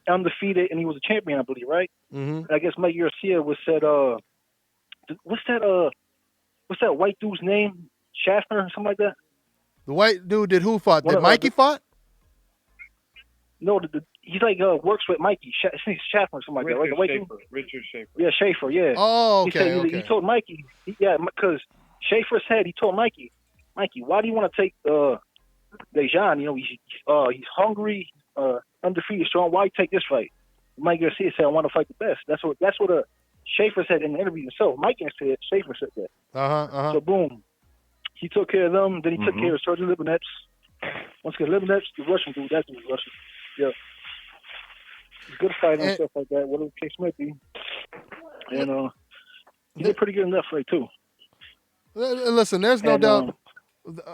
undefeated, and he was a champion, I believe, right? Mm-hmm. I guess Mikey Garcia was said, what's that white dude's name? Schaffner or something like that? The white dude did who fought? Did Mikey fought? No, he's like works with Mikey. I think Schaffner or something like that, right? The white dude? Richard Schaefer. Yeah, Schaefer, yeah. Oh, okay. He told Mikey, because Schaefer said, he told Mikey, why do you want to take Dejan? He's hungry, undefeated, strong. Why you take this fight? Mike Garcia said, I want to fight the best. That's what Schaefer said in the interview himself. Mike said, Schaefer said that. Uh-huh. So boom. He took care of them. Then he took care of Sergey Lipinets. Once again, Lipinets, the Russian dude, that dude's Russian. Yeah. He's good fighter and stuff like that, whatever the case might be. And he did pretty good in that fight, too. Listen, there's no doubt.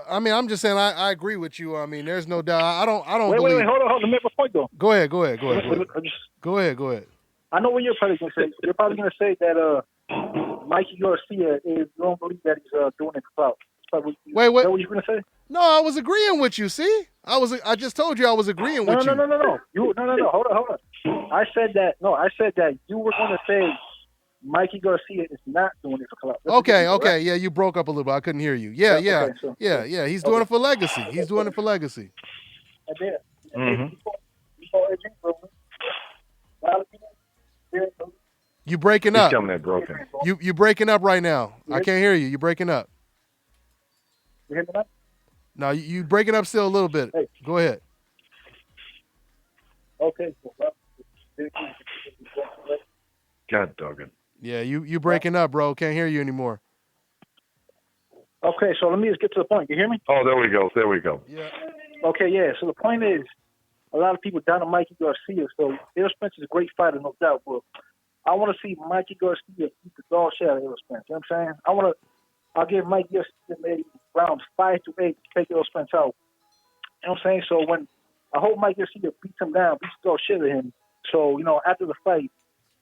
I mean, I'm just saying I agree with you. I mean, there's no doubt. I don't believe. Wait, hold on. Let me make my point, though. Go ahead. Go ahead. I know what you're probably going to say. You're probably going to say that Mikey Garcia you don't believe that he's doing it for clout. Wait. Is that what you're going to say? No, I was agreeing with you. See, I just told you I was agreeing with you. No. No. Hold on. I said that you were going to say Mikey Garcia is not doing it for clout. Okay. Yeah, you broke up a little bit. I couldn't hear you. Yeah. He's doing it for legacy. He's doing it for legacy. And then, before you breaking up. He's coming in broken. You breaking up right now. I can't hear you. You breaking up. You hear me now? No, you breaking up still a little bit. Hey. Go ahead. Okay. God doggone. Yeah, you breaking up, bro. Can't hear you anymore. Okay, so let me just get to the point. You hear me? Oh, there we go. Yeah. Okay, yeah. So the point is, a lot of people down on Mikey Garcia. So Errol Spence is a great fighter, no doubt. But I want to see Mikey Garcia beat the dog shit out of Errol Spence. You know what I'm saying? I'll give Mikey Garcia maybe rounds 5 to 8 to take Errol Spence out. You know what I'm saying? So I hope Mikey Garcia beats him down, beats the dog shit out of him. So, after the fight,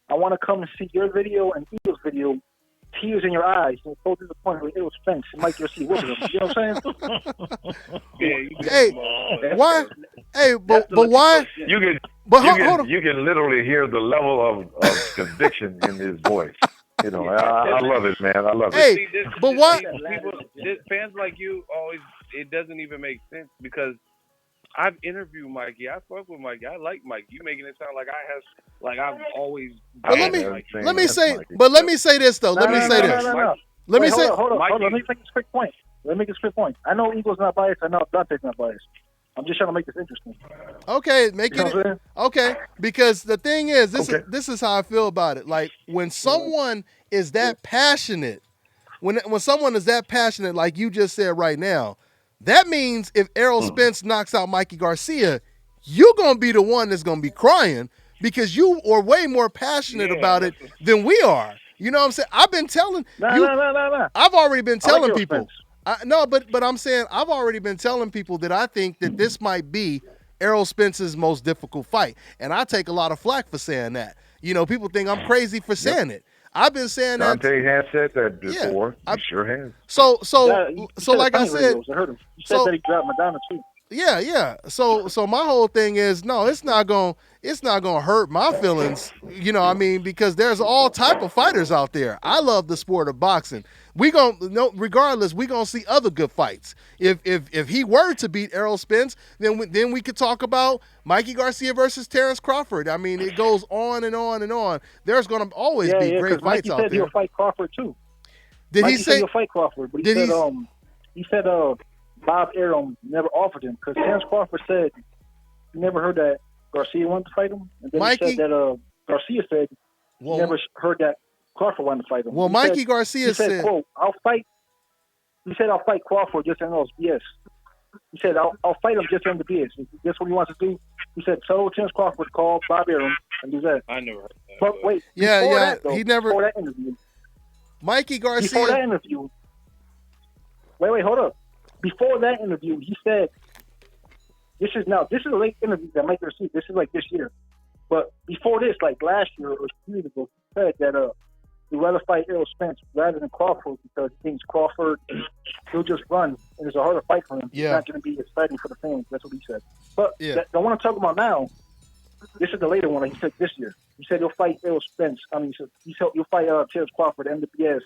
I want to come and see your video and Eagle's video, tears in your eyes, and so disappointed with Errol Spence and Mikey Garcia whooping him. You know what I'm saying? Hey, why? Hey, but why? You can literally hear the level of conviction in his voice. I love it, man. I love it. Hey, but why? Fans like you always, it doesn't even make sense because I've interviewed Mikey. I fuck with Mikey. I like Mikey. You making it sound like I've always. But let me say this though. Let me say this. Hold on. Let me make this quick point. I know Eagle's not biased. I know Dante's not biased. I'm just trying to make this interesting. Okay, okay. Because the thing is, this is how I feel about it. Like when someone is that passionate, when someone is that passionate, like you just said right now, that means if Errol Spence knocks out Mikey Garcia, you're gonna be the one that's gonna be crying because you are way more passionate about it than we are. You know what I'm saying? I've been telling I've already been telling people. But I'm saying I've already been telling people that I think that this might be Errol Spence's most difficult fight, and I take a lot of flack for saying that. People think I'm crazy for saying it. I've been saying that. Dante has said that before. He sure has. So like I said, I heard him. He said that he dropped Madonna too. Yeah. So my whole thing is it's not gonna hurt my feelings, because there's all type of fighters out there. I love the sport of boxing. Regardless, we gonna see other good fights. If he were to beat Errol Spence, then we could talk about Mikey Garcia versus Terrence Crawford. I mean, it goes on and on and on. There's gonna always be great fights Mikey out said there. He'll fight Crawford too. He say he'll fight Crawford? But he said Bob Arum never offered him because Terrence Crawford said he never heard that Garcia wanted to fight him, and then he said that Garcia said he never heard that Crawford wanted to fight him. Well, Garcia said, quote, I'll fight. He said, I'll fight Crawford just in those BS. He said, I'll fight him just in the BS. That's what he wants to do. He said, so Terrence Crawford to call Bob Arum and do that. I never heard that. But wait, before that interview. Mikey Garcia. Before that interview. Wait, hold up. Before that interview, he said, this is a late interview that Mike Garcia, this is like this year. But before this, like last year or 2 years ago, he said that he'd rather fight Errol Spence rather than Crawford because he thinks Crawford, he'll just run and it's a harder fight for him. Yeah. It's not going to be exciting for the fans. That's what he said. But the one I'm talking about now, this is the later one that he said this year. He said he'll fight Errol Spence. He said he'll fight Terrence Crawford at MWS.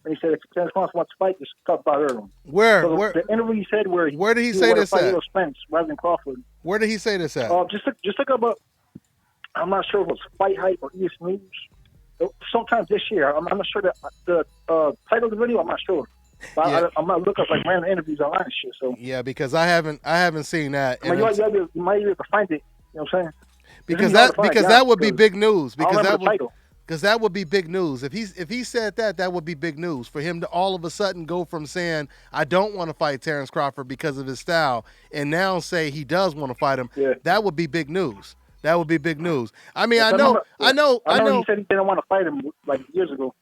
And he said if Terrence Crawford wants to fight, just talk about Errol. Where? The interview he said where did he say this at? Errol Spence rather than Crawford. Where did he say this at? Just look up. I'm not sure if it was Fight Hype or ES News. Sometimes this year, I'm not sure that the title of the video. I'm not sure. But I'm not looking up like random interviews online and shit. So yeah, because I haven't seen that. You might be able to find it. You know what I'm saying? Because that would be big news. Because Because that would be big news. If he said that, that would be big news for him to all of a sudden go from saying I don't want to fight Terrence Crawford because of his style, and now say he does want to fight him. Yeah. That would be big news. That would be big news. I mean, I know. He said he didn't want to fight him like years ago.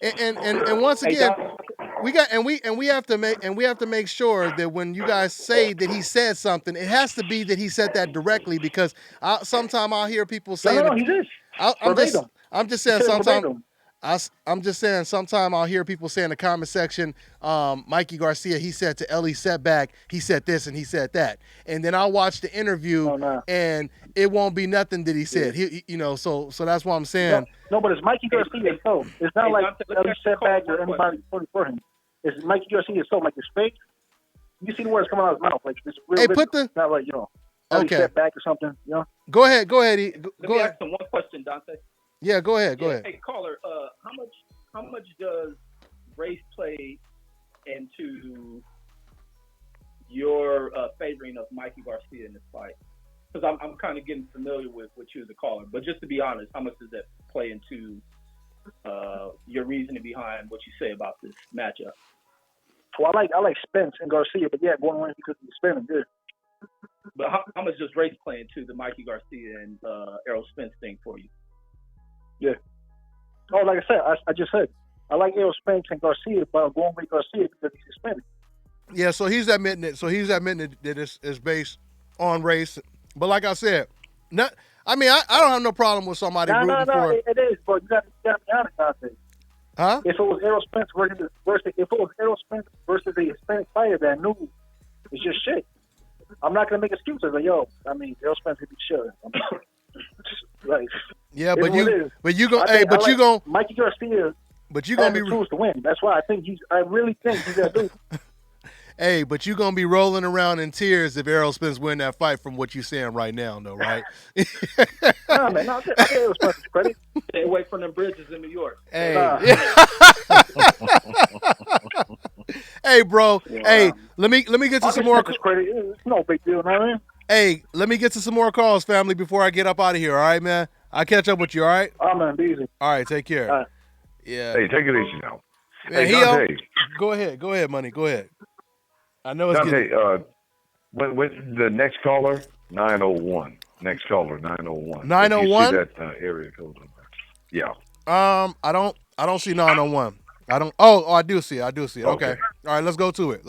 And once again, we have to make sure that when you guys say that he said something, it has to be that he said that directly, because sometimes I'll hear people saying he did. I'm just saying sometimes I'll hear people say in the comment section, Mikey Garcia, he said to Ellie setback, he said this and he said that. And then I'll watch the interview and it won't be nothing that he said. He so that's what I'm saying. No, but it's Mikey Garcia, so it's not like Ellie setback or anybody for him. It's Mikey Garcia, so like his face. You see the words coming out of his mouth, like it's real. Not like Ellie setback or something, Go ahead. Let me ask him one question, Dante. Yeah, go ahead. Hey, caller, how much does race play into your favoring of Mikey Garcia in this fight? Because I'm kind of getting familiar with you as a caller, but just to be honest, how much does that play into your reasoning behind what you say about this matchup? Well, I like Spence and Garcia, but yeah, going on because he's spinning good. But how much does race play into the Mikey Garcia and Errol Spence thing for you? Yeah. Oh, like I said, I just said I like Errol Spence and Garcia, but I'm going with Garcia because he's Hispanic. Yeah, so he's admitting it. So he's admitting that it's based on race. But like I said, I don't have no problem with somebody rooting for. It is, but you got to be honest about this. Huh? If it was Errol Spence versus a Hispanic fighter that knew it's just shit, I'm not gonna make excuses. Like, Errol Spence would be sure. Like, yeah, but you gonna Mikey Garcia. But you gonna be tools to win. That's why I really think he's gonna do. Hey, but you gonna be rolling around in tears if Errol Spence win that fight, from what you're saying right now, though, right? Nah, man, I'll give Errol Spence credit. Stay away from the bridges in New York. Hey, hey, bro. Yeah. Hey, let me get to some more. Credit. It's no big deal, you know what I mean? Hey, let me get to some more calls, family, before I get up out of here. All right, man. I'll catch up with you. All right. Oh man, be easy. All right, take care. Right. Yeah. Hey, take it easy now. Hey, Dante. Go ahead, money. Go ahead. I know it's Dante, when the next caller, 901. Next caller, 901. 901? That area code. Yeah. I don't see 901. I don't. Oh, I do see it. Okay. All right, let's go to it.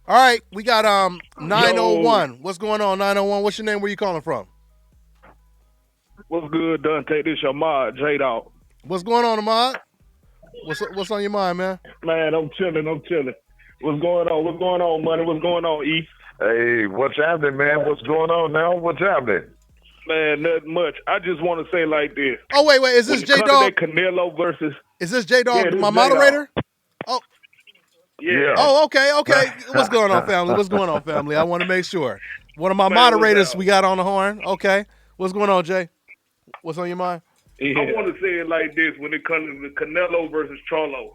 All right, we got 901. Yo. What's going on, 901? What's your name? Where you calling from? What's good, Dante? This your Ahmad, J-Dog. What's going on, Ahmad? What's on your mind, man? Man, I'm chilling. What's going on, money? What's going on, E? Hey, what's happening, man? What's going on now? What's happening? Man, nothing much. I just want to say like this. Oh, wait. Is this J-Dog? Canelo versus... Is this J-Dog, my moderator? Oh. Yeah. Oh, okay. What's going on, family? I want to make sure. One of my moderators we got on the horn. Okay. What's going on, Jay? What's on your mind? Yeah. I want to say it like this when it comes to Canelo versus Charlo.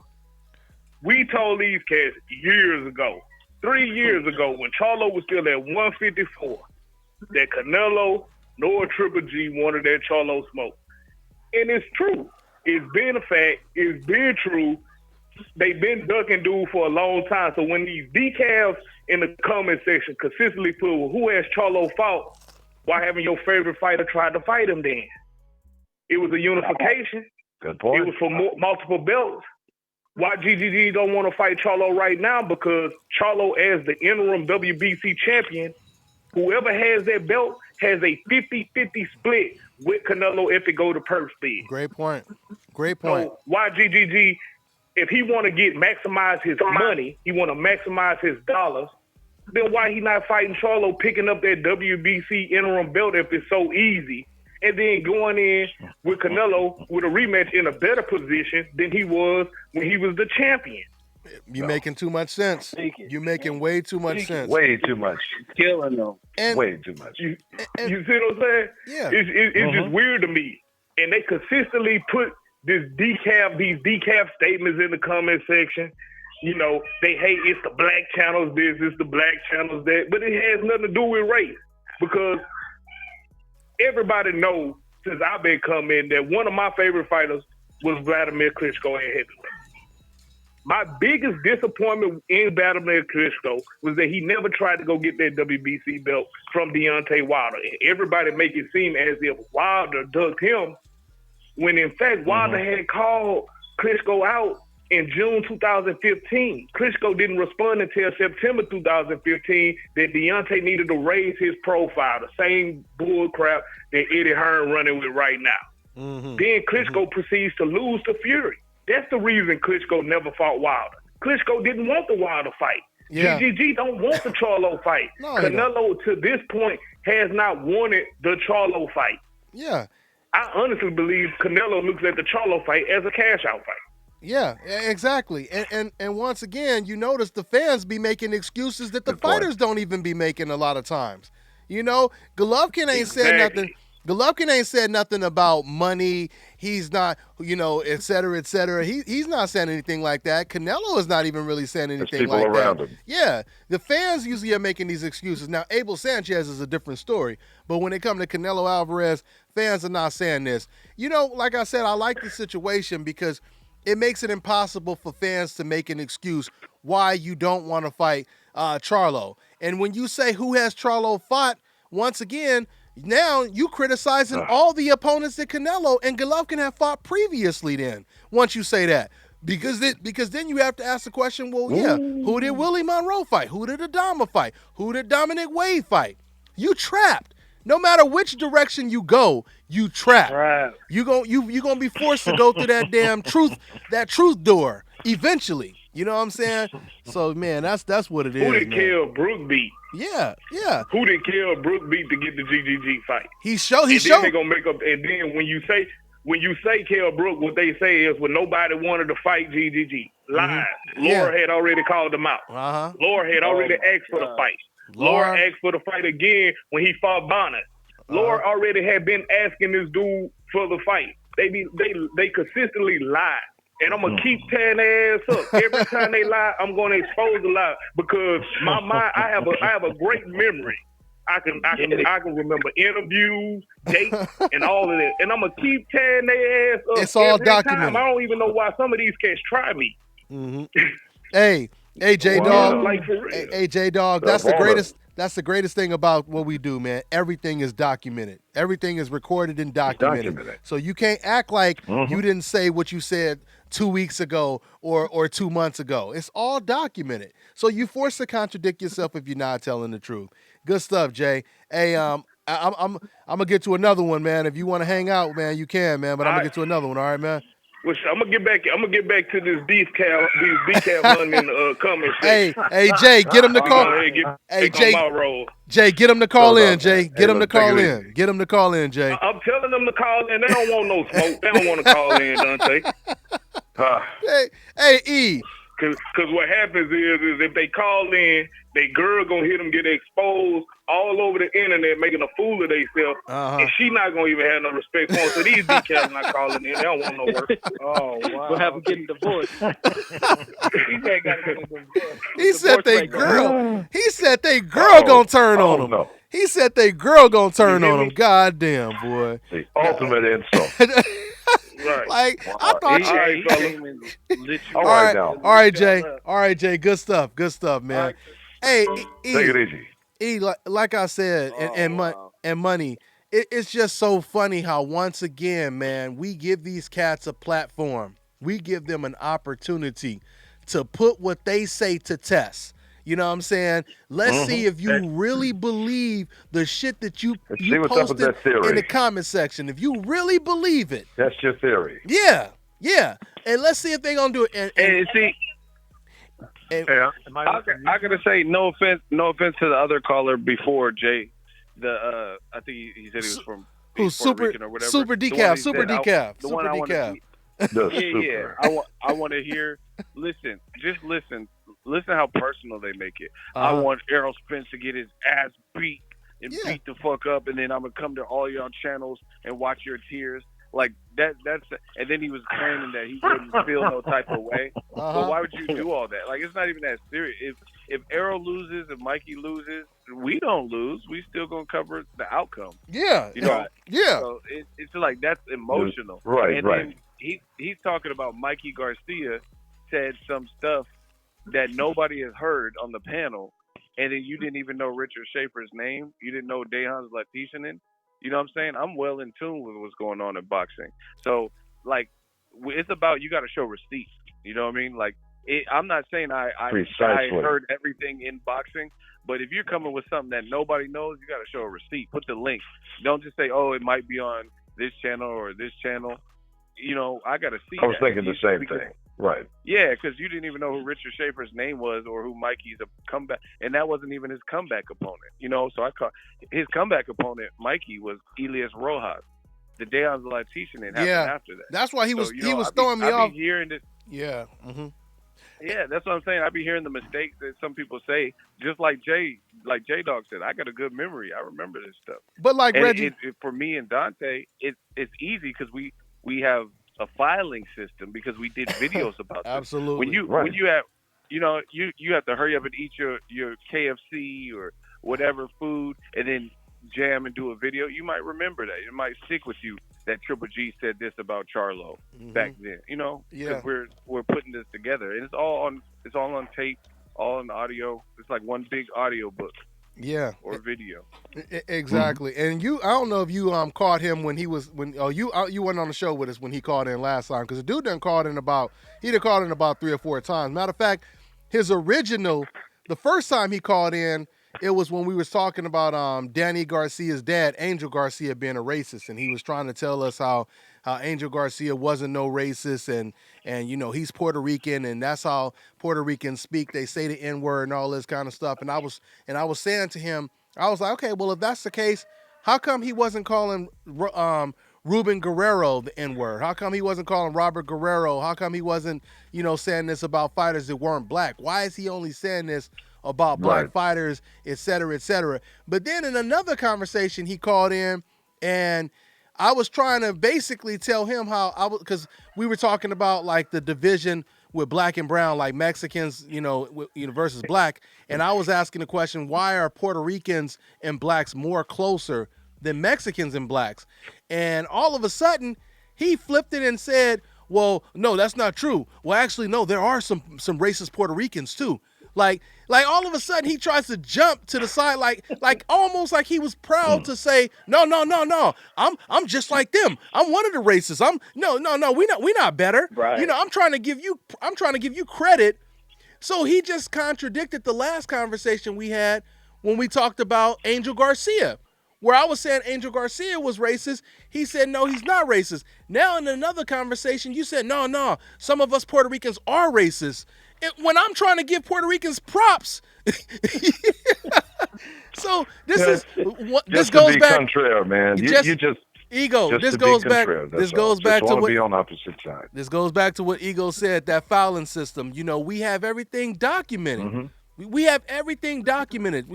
We told these cats years ago, 3 years ago, when Charlo was still at 154, that Canelo nor Triple G wanted that Charlo smoke. And it's true. It's been a fact. It's been true. They've been ducking dude for a long time. So when these decals in the comment section consistently put, well, who has Charlo fought? Why haven't your favorite fighter tried to fight him then? It was a unification. Good point. It was for multiple belts. Why GGG don't want to fight Charlo right now? Because Charlo, as the interim WBC champion, whoever has that belt has a 50-50 split with Canelo if it go to purse bid. Great point. So why GGG, if he want to maximize his money, he want to maximize his dollars, then why he not fighting Charlo, picking up that WBC interim belt if it's so easy, and then going in with Canelo with a rematch in a better position than he was when he was the champion? You're making too much sense. You're making way too much sense. Way too much. Killing them. Way too much. You see what I'm saying? Yeah. It's just weird to me. And they consistently put these decaf statements in the comment section. You know, they hate it's the black channels this, it's the black channels that, but it has nothing to do with race, because everybody knows since I've been coming that one of my favorite fighters was Vladimir Klitschko at heavyweight. My biggest disappointment in Vladimir Klitschko was that he never tried to go get that WBC belt from Deontay Wilder. And everybody make it seem as if Wilder ducked him, when in fact Wilder had called Klitschko out in June 2015. Klitschko didn't respond until September 2015 that Deontay needed to raise his profile, the same bull crap that Eddie Hearn running with right now. Then Klitschko proceeds to lose to Fury. That's the reason Klitschko never fought Wilder. Klitschko didn't want the Wilder fight. Yeah. GGG don't want the Charlo fight. No, Canelo, to this point, has not wanted the Charlo fight. Yeah. I honestly believe Canelo looks at the Charlo fight as a cash-out fight. Yeah, exactly. And once again, you notice the fans be making excuses that the fighters don't even be making a lot of times. You know, Golovkin ain't said nothing. Golovkin ain't said nothing about money. He's not, you know, et cetera, et cetera. He's not saying anything like that. Canelo is not even really saying anything like that. Him. Yeah, the fans usually are making these excuses. Now, Abel Sanchez is a different story. But when it comes to Canelo Alvarez, fans are not saying this. You know, like I said, I like the situation because it makes it impossible for fans to make an excuse why you don't want to fight Charlo. And when you say who has Charlo fought, once again, now you criticizing all the opponents that Canelo and Golovkin have fought previously then, once you say that. Because then you have to ask the question, well, yeah, who did Willie Monroe fight? Who did Adama fight? Who did Dominic Wade fight? You trapped. No matter which direction you go, you trapped. Right. You gonna be forced to go through that damn truth door eventually. You know what I'm saying? So man, that's what it is. Who did Kell Brook beat? Yeah. Who did Kell Brook beat to get the GGG fight? He showed. Then they gonna make up. And then when you say Kell Brook, what they say is, well, nobody wanted to fight GGG. Lies. Laura had already called them out. Laura had already asked for the fight. Laura asked for the fight again when he fought Bonner. Laura already had been asking this dude for the fight. They consistently lie. And I'm gonna keep tearing their ass up. Every time they lie, I'm gonna expose the lie because my mind. I have a great memory. I can remember interviews, dates, and all of that. And I'm gonna keep tearing their ass up. It's all documented. Time. I don't even know why some of these cats try me. Hey, J Dog. Hey, J Dog. That's the greatest. That's the greatest thing about what we do, man. Everything is documented. Everything is recorded and documented. So you can't act like you didn't say what you said 2 weeks ago or 2 months ago. It's all documented. So you forced to contradict yourself if you're not telling the truth. Good stuff, Jay. Hey, I'm gonna get to another one, man. If you want to hang out, man, you can, man. But I'm gonna get to another one. All right, man. Well, I'm gonna get back to this decaf London comments. Hey, Jay, get him to call. Hey, Jay, get him to call in. Jay, get him to call in. Get him to call in, Jay. I'm telling them to call in. They don't want no smoke. They don't want to call in, Dante. Hey, E. Because what happens is if they call in, they girl gonna hit them get exposed all over the internet, making a fool of themselves, and she not gonna even have no respect for them. So these decals not calling in; they don't want no work. Oh wow! We'll have them getting divorced. He said they girl. He said they girl gonna turn on him. No. He said they girl gonna turn on him. Goddamn, boy! The ultimate insult. Right. Like I thought. All right, Jay. Good stuff, man. Hey, take it easy. E, like I said, and money. It's just so funny how once again, man, we give these cats a platform. We give them an opportunity to put what they say to test. You know what I'm saying? Let's see if you really believe the shit that you posted in the comment section. If you really believe it. That's your theory. Yeah. And let's see if they're going to do it. And see, I gotta say, no offense to the other caller before, Jay. I think he said he was from Puerto Rican or whatever. Super decaf. I want to hear. Listen, just listen. Listen how personal they make it. I want Errol Spence to get his ass beat and beat the fuck up, and then I'm gonna come to all y'all channels and watch your tears. Like that's and then he was claiming that he wouldn't feel no type of way. But why would you do all that? Like, it's not even that serious. If Errol loses, if Mikey loses, we don't lose. We still gonna cover the outcome. Yeah, you know. Yeah. So it's like that's emotional. Right, and right. then he's talking about Mikey Garcia said some stuff that nobody has heard on the panel, and then you didn't even know Richard Schaefer's name. You didn't know Dejan's Latishanen. You know what I'm saying? I'm well in tune with what's going on in boxing. So like, it's about you got to show receipts. You know what I mean? Like, I'm not saying I heard everything in boxing, but if you're coming with something that nobody knows, you got to show a receipt. Put the link. Don't just say, "Oh, it might be on this channel or this channel." You know, I got to see. I was thinking the same thing. Right. Yeah, because you didn't even know who Richard Schaefer's name was or who Mikey's comeback, and that wasn't even his comeback opponent. You know, so I caught his comeback opponent, Mikey, was Elias Rojas. The Dejan Latishanen happened after that. That's why he was throwing me off. I be hearing this. Yeah. Mm-hmm. Yeah, that's what I'm saying. I be hearing the mistakes that some people say, just like J Dog said. I got a good memory. I remember this stuff. But like and Reggie, for me and Dante, it's easy because we have a filing system because we did videos about this. Absolutely. When you have, you have to hurry up and eat your KFC or whatever food, and then jam and do a video. You might remember that. It might stick with you that Triple G said this about Charlo back then. You know, because we're putting this together, and it's all on tape, all on audio. It's like one big audio book. Yeah. Or video. Exactly. And I don't know if you caught him when you weren't on the show with us when he called in last time, because the dude done called in about 3 or 4 times. Matter of fact, the first time he called in, it was when we was talking about Danny Garcia's dad, Angel Garcia, being a racist, and he was trying to tell us how Angel Garcia wasn't no racist, and he's Puerto Rican, and that's how Puerto Ricans speak. They say the N-word and all this kind of stuff. And I was saying to him, I was like, okay, well, if that's the case, how come he wasn't calling Ruben Guerrero the N-word? How come he wasn't calling Robert Guerrero? How come he wasn't, saying this about fighters that weren't black? Why is he only saying this about black fighters, et cetera, et cetera? But then in another conversation, he called in, and I was trying to basically tell him because we were talking about like the division with black and brown, like Mexicans, versus black. And I was asking the question, why are Puerto Ricans and blacks more closer than Mexicans and blacks? And all of a sudden he flipped it and said, well, no, that's not true. Well, actually, no, there are some racist Puerto Ricans too. Like all of a sudden he tries to jump to the side, like almost like he was proud to say, no, I'm just like them. I'm one of the racists. We're not better. Right. I'm trying to give you credit. So he just contradicted the last conversation we had when we talked about Angel Garcia, where I was saying Angel Garcia was racist. He said, no, he's not racist. Now in another conversation, you said, no, some of us Puerto Ricans are racist. When I'm trying to give Puerto Ricans props. So this goes back. Contrary, man. Ego. This goes back. This goes back to what. Be on opposite side. This goes back to what Ego said. That filing system. We have everything documented. Mm-hmm. We have everything documented.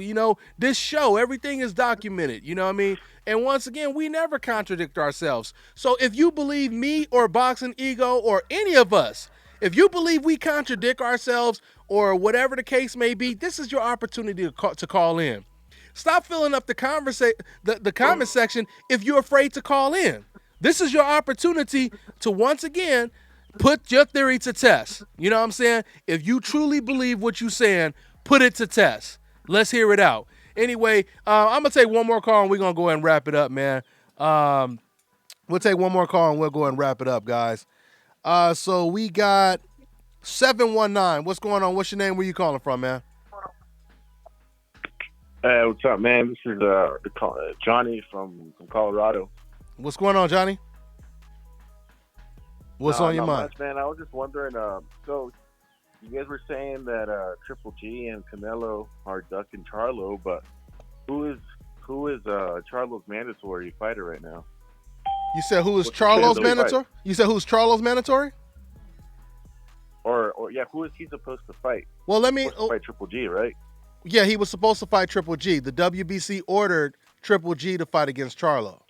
This show, everything is documented. You know what I mean? And once again, we never contradict ourselves. So if you believe me or Boxing Ego or any of us, if you believe we contradict ourselves or whatever the case may be, this is your opportunity to call in. Stop filling up the comment section if you're afraid to call in. This is your opportunity to once again put your theory to test. You know what I'm saying? If you truly believe what you're saying, put it to test. Let's hear it out. Anyway, I'm going to take one more call and we're going to go ahead and wrap it up, man. We'll take one more call and we'll go ahead and wrap it up, guys. So we got 719. What's going on? What's your name? Where you calling from, man? Hey, what's up, man? This is Johnny from Colorado. What's going on, Johnny? What's on your mind? Much, man. I was just wondering, so you guys were saying that Triple G and Canelo are ducking Charlo, but who is Charlo's mandatory fighter right now? You said who is Charlo's mandatory? You said who's Charlo's mandatory? Or who is he supposed to fight? Well, let me fight Triple G, right? Yeah, he was supposed to fight Triple G. The WBC ordered Triple G to fight against Charlo.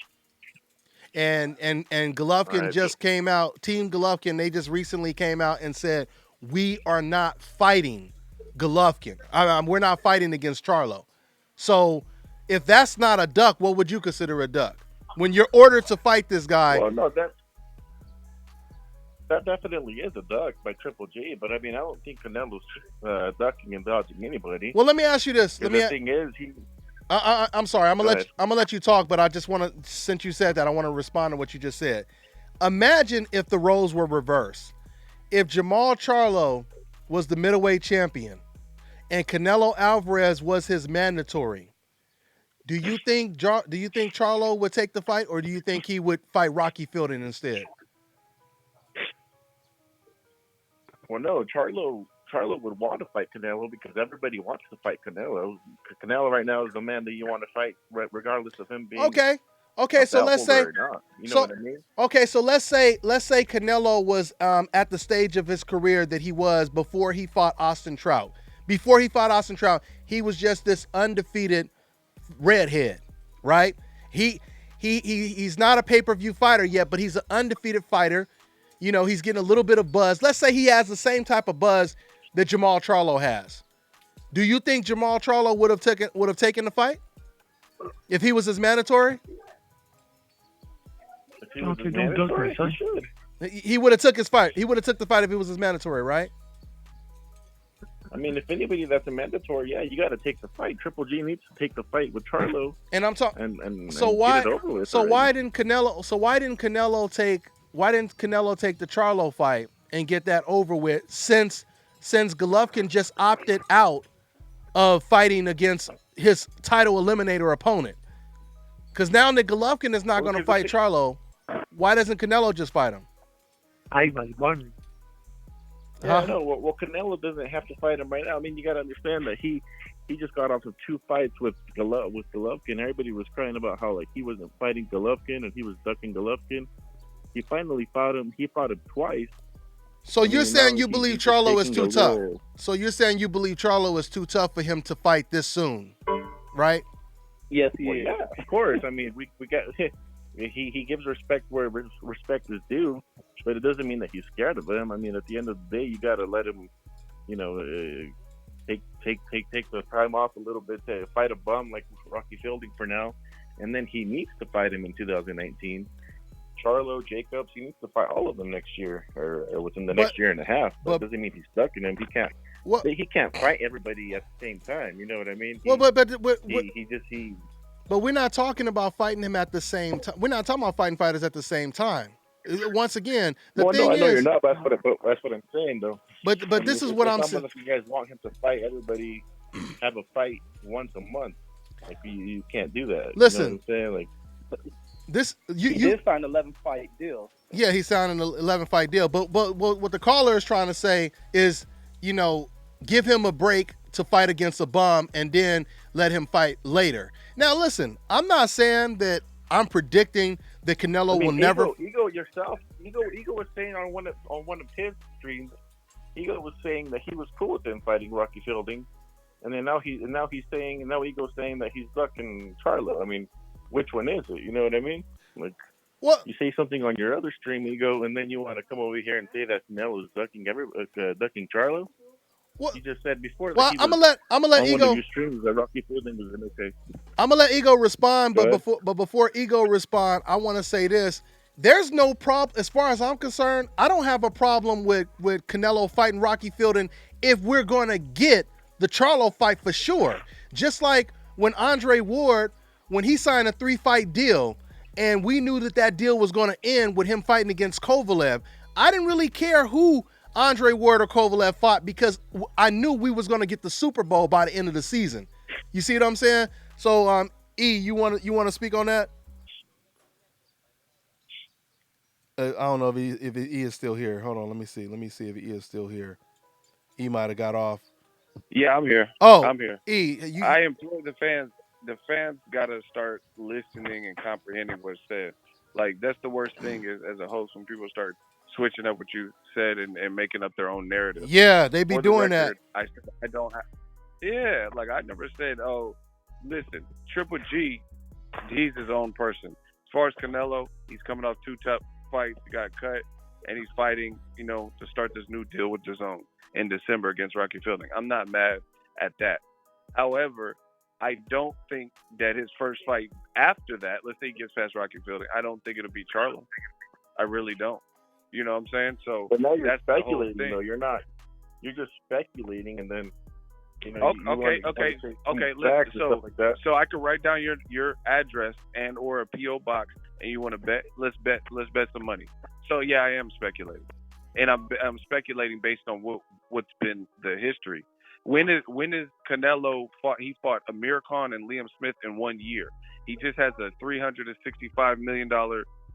And Golovkin just came out. Team Golovkin, they just recently came out and said, we are not fighting Golovkin. We're not fighting against Charlo. So if that's not a duck, what would you consider a duck? When you're ordered to fight this guy. Well, no, that definitely is a duck by Triple G, but I mean, I don't think Canelo's ducking and dodging anybody. Well, let me ask you this. The thing is, I'm sorry. I'm gonna let you talk, but I just want to, since you said that, I want to respond to what you just said. Imagine if the roles were reversed. If Jamal Charlo was the middleweight champion and Canelo Alvarez was his mandatory, do you think Charlo would take the fight, or do you think he would fight Rocky Fielding instead? Well, no, Charlo would want to fight Canelo because everybody wants to fight Canelo. Canelo right now is the man that you want to fight, regardless of him being okay. So let's say, you know what I mean? Okay, so let's say Canelo was at the stage of his career that he was before he fought Austin Trout. Before he fought Austin Trout, he was just this undefeated redhead, right? He's not a pay-per-view fighter yet, but he's an undefeated fighter. You know, he's getting a little bit of buzz. Let's say he has the same type of buzz that Jamal Charlo has. Do you think Jamal Charlo would have taken the fight if he was his mandatory? If he was his mandatory, he should. He would have took his fight. He would have took the fight if he was his mandatory, right? I mean, if anybody that's a mandatory, yeah, you got to take the fight. Triple G needs to take the fight with Charlo. And I'm talking. Why didn't Canelo take the Charlo fight and get that over with? Since Golovkin just opted out of fighting against his title eliminator opponent, because now that Golovkin is not going to fight Charlo, why doesn't Canelo just fight him? Yeah, no. Well, Canelo doesn't have to fight him right now. I mean, you got to understand that he just got off of 2 fights with Golovkin. Everybody was crying about how like he wasn't fighting Golovkin and he was ducking Golovkin. He finally fought him. He fought him twice. So you're saying you believe Charlo is too tough? So you're saying you believe Charlo is too tough for him to fight this soon, right? Yes, he is. Yeah, of course. I mean, we got he gives respect where respect is due, but it doesn't mean that he's scared of him. I mean, at the end of the day, you got to let him, you know, take the time off a little bit to fight a bum like Rocky Fielding for now, and then he needs to fight him in 2019. Charlo, Jacobs, he needs to fight all of them next year or within the next year and a half. But it doesn't mean he's stuck in him. He can't. He can't fight everybody at the same time. You know what I mean? But we're not talking about fighting him at the same time. We're not talking about fighting fighters at the same time. Once again, the thing is, I know you're not. That's what I'm saying, though. But this is what I'm saying. If you guys want him to fight everybody, have a fight once a month. Like you can't do that. Listen, you know what I'm saying? Like he did sign an 11-fight deal. Yeah, he signed an 11-fight deal. But what the caller is trying to say is, you know, give him a break to fight against a bum and then let him fight later. Now, listen, I'm not saying that I'm predicting that Canelo will never. Ego was saying on one of his streams, Ego was saying that he was cool with him fighting Rocky Fielding, and then now Ego's saying that he's ducking Charlo. I mean, which one is it? You know what I mean? Like, what? You say something on your other stream, Ego, and then you want to come over here and say that Canelo is ducking Charlo. What? You just said before. Well, I'm gonna let Ego. One of your streams that Rocky Fielding was in. Okay. I'm gonna let Ego respond, but before Ego respond, I want to say this: there's no problem, as far as I'm concerned. I don't have a problem with Canelo fighting Rocky Fielding if we're gonna get the Charlo fight for sure. Just like when Andre Ward, when he signed a 3-fight deal, and we knew that deal was gonna end with him fighting against Kovalev. I didn't really care who Andre Ward or Kovalev fought because I knew we was going to get the Super Bowl by the end of the season. You see what I'm saying? So, E, you want to speak on that? I don't know if E is still here. Hold on, let me see if E is still here. E might have got off. Yeah, I'm here. Oh, I'm here. E, I implore the fans. The fans got to start listening and comprehending what's said. Like, that's the worst thing as a host when people start switching up what you said and making up their own narrative. Yeah, they be doing that. I don't have. Yeah, like I never said, oh, listen, Triple G, he's his own person. As far as Canelo, he's coming off 2 tough fights. He got cut, and he's fighting, you know, to start this new deal with DAZN in December against Rocky Fielding. I'm not mad at that. However, I don't think that his first fight after that, let's say he gets past Rocky Fielding, I don't think it'll be Charlo. I really don't. You know what I'm saying? So but now you're that's speculating, the whole thing. though. You're not. You're just speculating, and then okay. So I could write down your address and or a PO box, and you want to bet? Let's bet some money. So yeah, I am speculating, and I'm speculating based on what's been the history. When is Canelo fought? He fought Amir Khan and Liam Smith in 1 year. He just has a $365 million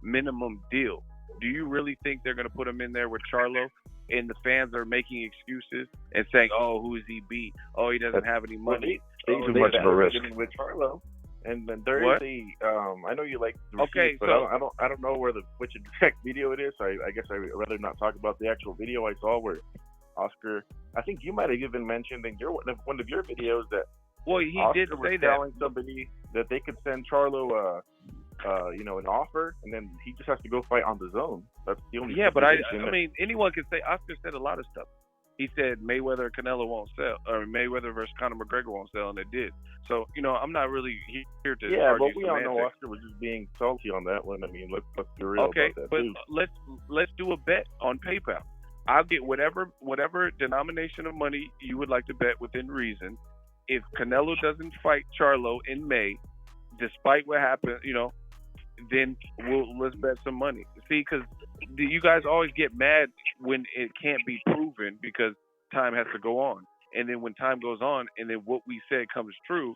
minimum deal. Do you really think they're going to put him in there with Charlo? And the fans are making excuses and saying, "Oh, who is he beat? Oh, he doesn't have any money." Too much of a risk. With Charlo, and then there is the. I know you like the okay, receipts, but I don't know which exact video it is. So I guess I'd rather not talk about the actual video I saw where Oscar. I think you might have even mentioned in one of your videos that. Well, he Oscar did say was telling somebody that they could send Charlo an offer, and then he just has to go fight on the zone. That's the only. Yeah, but I mean, anyone can say. Oscar said a lot of stuff. He said Mayweather and Canelo won't sell, or Mayweather versus Conor McGregor won't sell, and it did. So I'm not really here to. Yeah, argue but we all know Oscar was just being salty on that one. I mean, let's be real about that but too. let's do a bet on PayPal. I'll get whatever denomination of money you would like to bet within reason. If Canelo doesn't fight Charlo in May, despite what happened, then let's bet some money. See, because you guys always get mad when it can't be proven because time has to go on. And then when time goes on and then what we said comes true,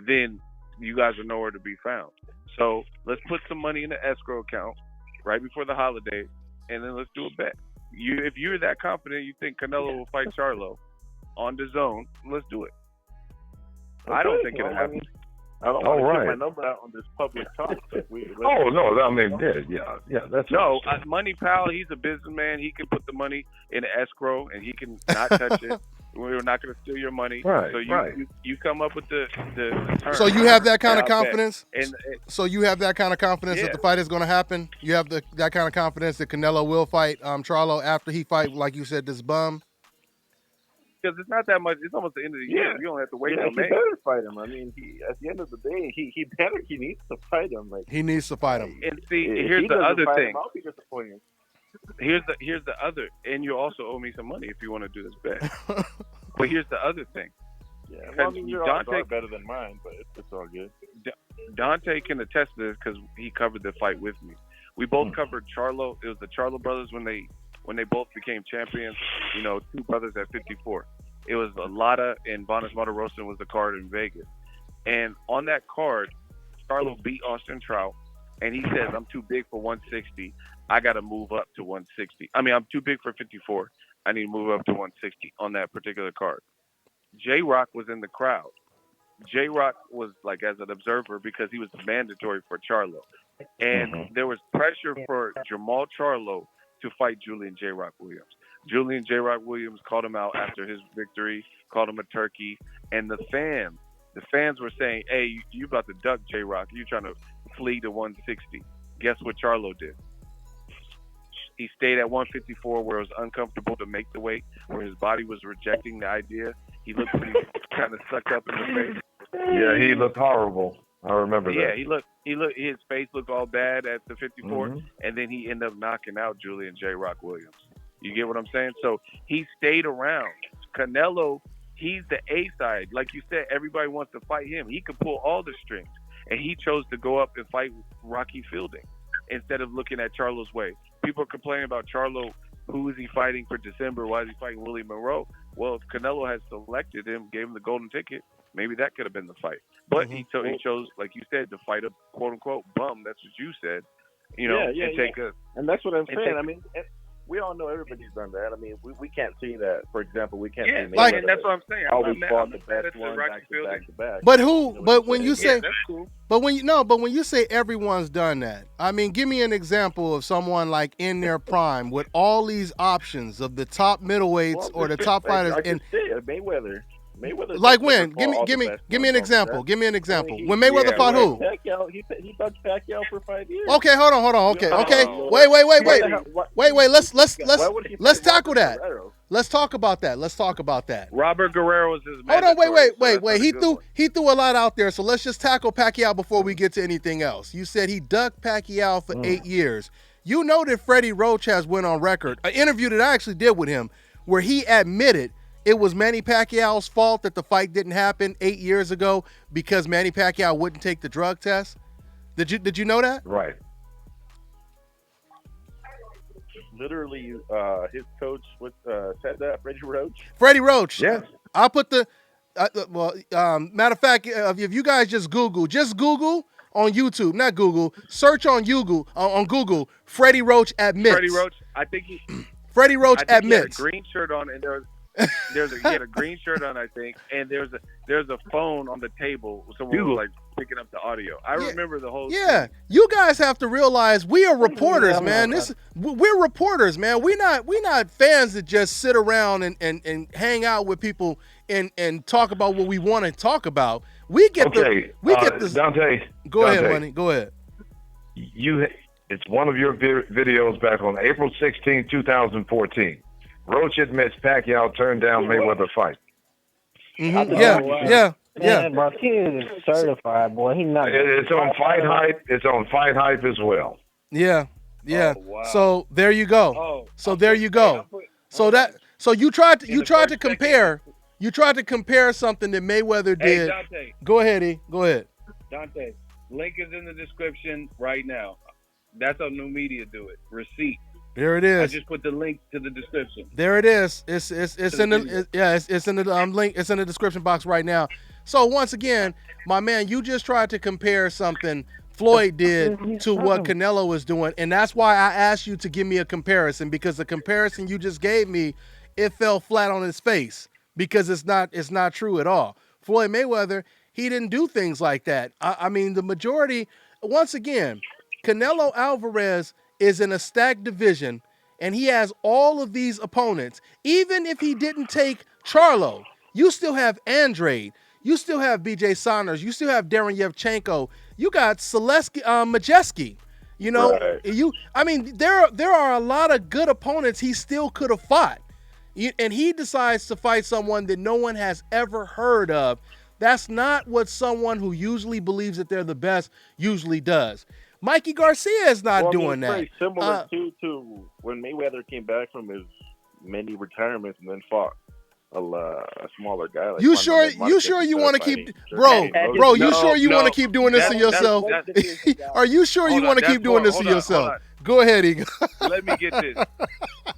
then you guys are nowhere to be found. So let's put some money in the escrow account right before the holidays, and then let's do a bet. If you're that confident you think Canelo will fight Charlo on the zone, let's do it. Okay, I don't think it'll happen. I don't want to get my number out on this public talk. No, I mean, yeah, that's Money Pal. He's a businessman. He can put the money in the escrow, and he can not touch it. We're not going to steal your money. Right. So you come up with the terms. So you have that kind of confidence. So you have that kind of confidence that the fight is going to happen. You have that kind of confidence that Canelo will fight Charlo after he fight, like you said, this bum. Because it's not that much. It's almost the end of the year. You don't have to wait till May. He better fight him. I mean, at the end of the day, he needs to fight him. He needs to fight him. And see, here's the other thing. I'll be disappointed. Here's the other, and you also owe me some money if you want to do this bet. But here's the other thing. Yeah, well, I mean, your odds are better than mine, but it's all good. Dante can attest to this because he covered the fight with me. We both covered Charlo. It was the Charlo brothers when they both became champions. Two brothers at 54. It was Lada and Bonas Martirosyan was the card in Vegas. And on that card, Charlo beat Austin Trout, and he says, "I'm too big for 160. I got to move up to 160. I mean, I'm too big for 54. I need to move up to 160 on that particular card." J-Rock was in the crowd. J-Rock was like as an observer because he was mandatory for Charlo. And there was pressure for Jamal Charlo to fight Julian J-Rock Williams. Julian J-Rock Williams called him out after his victory, called him a turkey. And the fans were saying, "Hey, you about to duck J-Rock. You trying to flee to 160. Guess what Charlo did? He stayed at 154 where it was uncomfortable to make the weight, where his body was rejecting the idea. He looked pretty kind of sucked up in the face. Yeah, he looked horrible. I remember that. Yeah, his face looked all bad at the 54, and then he ended up knocking out Julian J-Rock Williams. You get what I'm saying? So he stayed around. Canelo, he's the A side. Like you said, everybody wants to fight him. He could pull all the strings, and he chose to go up and fight Rocky Fielding instead of looking at Charlo's way. People are complaining about Charlo. Who is he fighting for December? Why is he fighting Willie Monroe? Well, if Canelo had selected him, gave him the golden ticket, maybe that could have been the fight. But he chose, like you said, to fight a quote-unquote bum. That's what you said. And that's what I'm saying. I mean, we all know everybody's done that. I mean, we can't see that. For example, we can't see Mayweather. And that's what I'm saying. Always fought the best one back to back. But who? But when you say, that's cool. But when you say everyone's done that, I mean, give me an example of someone like in their prime with all these options of the top middleweights or the top fighters. I can say Mayweather. Mayweather. Like when? Give me an example. Give me an example. When Mayweather fought who? Pacquiao. He ducked Pacquiao for 5 years. Okay, hold on. Okay. Wait. Let's tackle that. Let's talk about that. Robert Guerrero was his. Hold on. Wait. He threw a lot out there. So let's just tackle Pacquiao before we get to anything else. You said he ducked Pacquiao for 8 years. You know that Freddie Roach has went on record, an interview that I actually did with him, where he admitted it was Manny Pacquiao's fault that the fight didn't happen 8 years ago because Manny Pacquiao wouldn't take the drug test. Did you know that? Right. Literally, his coach said that, Freddie Roach. Yes. I'll put the matter of fact, if you guys just Google on YouTube, not Google, search on Google, Freddie Roach admits. Freddie Roach, I think Freddie Roach admits. He had a green shirt on, and he had a green shirt on, I think, and there's a phone on the table. Someone was like picking up the audio. I remember the whole thing. You guys have to realize we are reporters, man. We're reporters, man. We not fans that just sit around and hang out with people and talk about what we want to talk about. We get this. Dante. Go ahead, Money. Go ahead. It's one of your videos back on April 16, 2014. Roach admits Pacquiao turned down Mayweather fight. Mm-hmm. Yeah. Man, Marquez is certified, boy. He's not. It's on Fight Hype. It's on Fight Hype as well. Yeah. Oh, wow. So there you go. So you tried to compare. You tried to compare something that Mayweather did. Dante. Go ahead, E. Go ahead. Dante, link is in the description right now. That's how new media do it. Receipt. There it is. I just put the link to the description. There it is. It's in the link. It's in the description box right now. So once again, my man, you just tried to compare something Floyd did to what Canelo is doing, and that's why I asked you to give me a comparison, because the comparison you just gave me, it fell flat on its face because it's not true at all. Floyd Mayweather, he didn't do things like that. I mean, the majority. Once again, Canelo Alvarez is in a stacked division, and he has all of these opponents. Even if he didn't take Charlo, you still have Andrade, you still have BJ Saunders, you still have Darren Yevchenko, you got Majeski. You know, right. There are a lot of good opponents he still could have fought. And he decides to fight someone that no one has ever heard of. That's not what someone who usually believes that they're the best usually does. Mikey Garcia is not doing that. Very similar to when Mayweather came back from his many retirements and then fought a smaller guy. Like you sure you want to keep, bro? You sure you want to keep doing this to yourself? Are you sure you want to keep doing this to yourself? Go ahead, Eagle. Let me get this.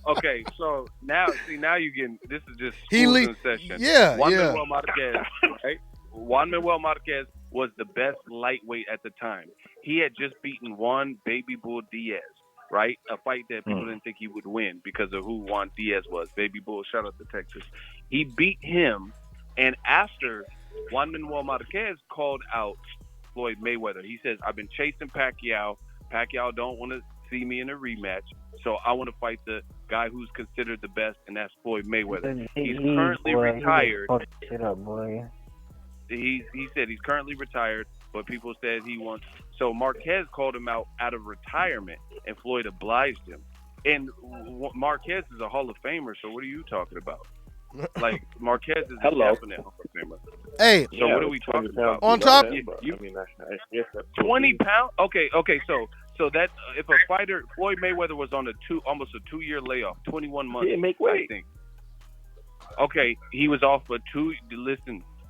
Okay, so now you getting, this is just in session. Yeah, Manuel Marquez, right? Juan Manuel Marquez was the best lightweight at the time. He had just beaten Juan Baby Bull Diaz, right? A fight that people didn't think he would win because of who Juan Diaz was. Baby Bull, shout out to Texas. He beat him, and after Juan Manuel Marquez called out Floyd Mayweather, he says, I've been chasing Pacquiao. Pacquiao don't want to see me in a rematch, so I want to fight the guy who's considered the best, and that's Floyd Mayweather. He's currently retired. He said he's currently retired, but people said he wants. So Marquez called him out of retirement, and Floyd obliged him. And Marquez is a Hall of Famer, so what are you talking about? Like, Marquez is a definite Hall of Famer. Hey. So what are we talking about? On top. 20 pounds? Okay, so that if a fighter, Floyd Mayweather was on almost a 2-year layoff, 21 months. He didn't make weight. I think. Okay, he was off for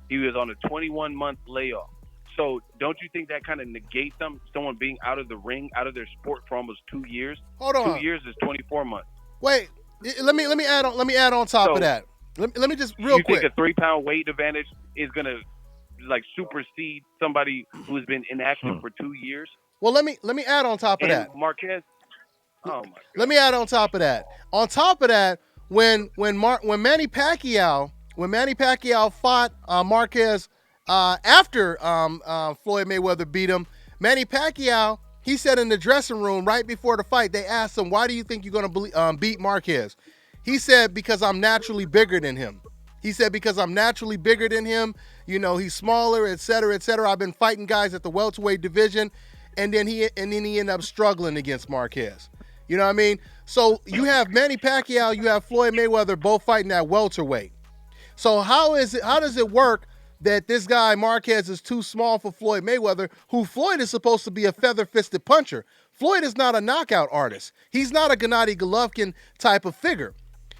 he was on a 21-month layoff. So don't you think that kind of negates someone being out of the ring, out of their sport for almost 2 years? Hold on. 2 years is 24 months. Wait, let me add on top of that. Let me just real quick. You think a 3-pound weight advantage is gonna like supersede somebody who's been inactive for 2 years? Well, let me add on top of that. Marquez. Oh my God. Let me add on top of that. On top of that, when Manny Pacquiao fought Marquez after Floyd Mayweather beat him, Manny Pacquiao, he said in the dressing room right before the fight, they asked him, why do you think you're going to beat Marquez? He said, because I'm naturally bigger than him. He said, because I'm naturally bigger than him, he's smaller, et cetera, et cetera. I've been fighting guys at the welterweight division, and then he ended up struggling against Marquez. You know what I mean? So you have Manny Pacquiao, you have Floyd Mayweather both fighting at welterweight. So how does it work that this guy Marquez is too small for Floyd Mayweather, who Floyd is supposed to be a feather-fisted puncher? Floyd is not a knockout artist. He's not a Gennady Golovkin type of figure.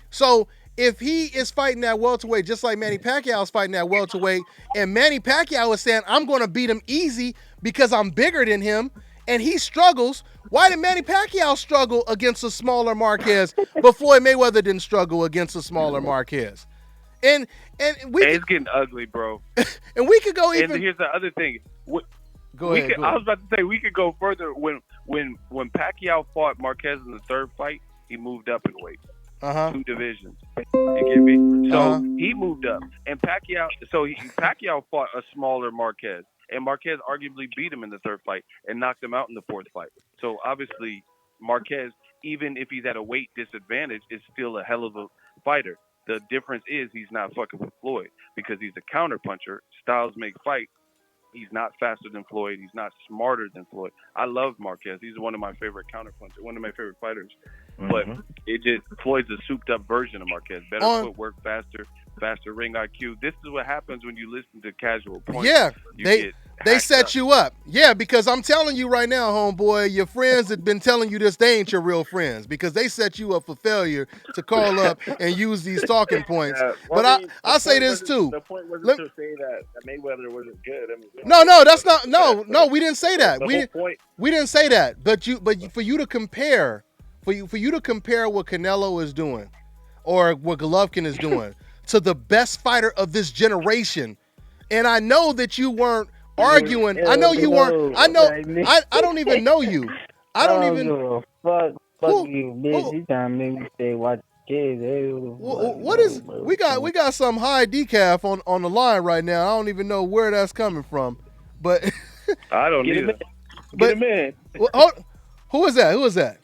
So if he is fighting at welterweight just like Manny Pacquiao is fighting at welterweight, and Manny Pacquiao is saying, I'm going to beat him easy because I'm bigger than him, and he struggles, why did Manny Pacquiao struggle against a smaller Marquez, but Floyd Mayweather didn't struggle against a smaller Marquez? And it's getting ugly, bro. And we could go even. And here's the other thing. Go ahead. I was about to say we could go further. When Pacquiao fought Marquez in the third fight, he moved up in weight. 2 divisions. You get me? So he moved up, and Pacquiao fought a smaller Marquez, and Marquez arguably beat him in the third fight and knocked him out in the fourth fight. So obviously, Marquez, even if he's at a weight disadvantage, is still a hell of a fighter. The difference is he's not fucking with Floyd because he's a counter puncher. Styles make fight. He's not faster than Floyd. He's not smarter than Floyd. I love Marquez. He's one of my favorite counter punchers, one of my favorite fighters. But Floyd's a souped up version of Marquez. Better footwork, faster ring IQ. This is what happens when you listen to casual points. Yeah, they set you up. Yeah, because I'm telling you right now, homeboy, your friends have been telling you this. They ain't your real friends because they set you up for failure to call up and use these talking points. But I'll say this too. The point wasn't to say that Mayweather wasn't good. No, that's not. No, we didn't say that. We didn't say that. But for you to compare what Canelo is doing or what Golovkin is doing to the best fighter of this generation, and I know that you weren't arguing. I know you weren't. I know. I don't even know you. I don't even. Fuck you, bitch. You trying to make me say watch kids. What is? We got some high decaf on the line right now. I don't even know where that's coming from, but I don't either. Get him in. Who is that? Who is that?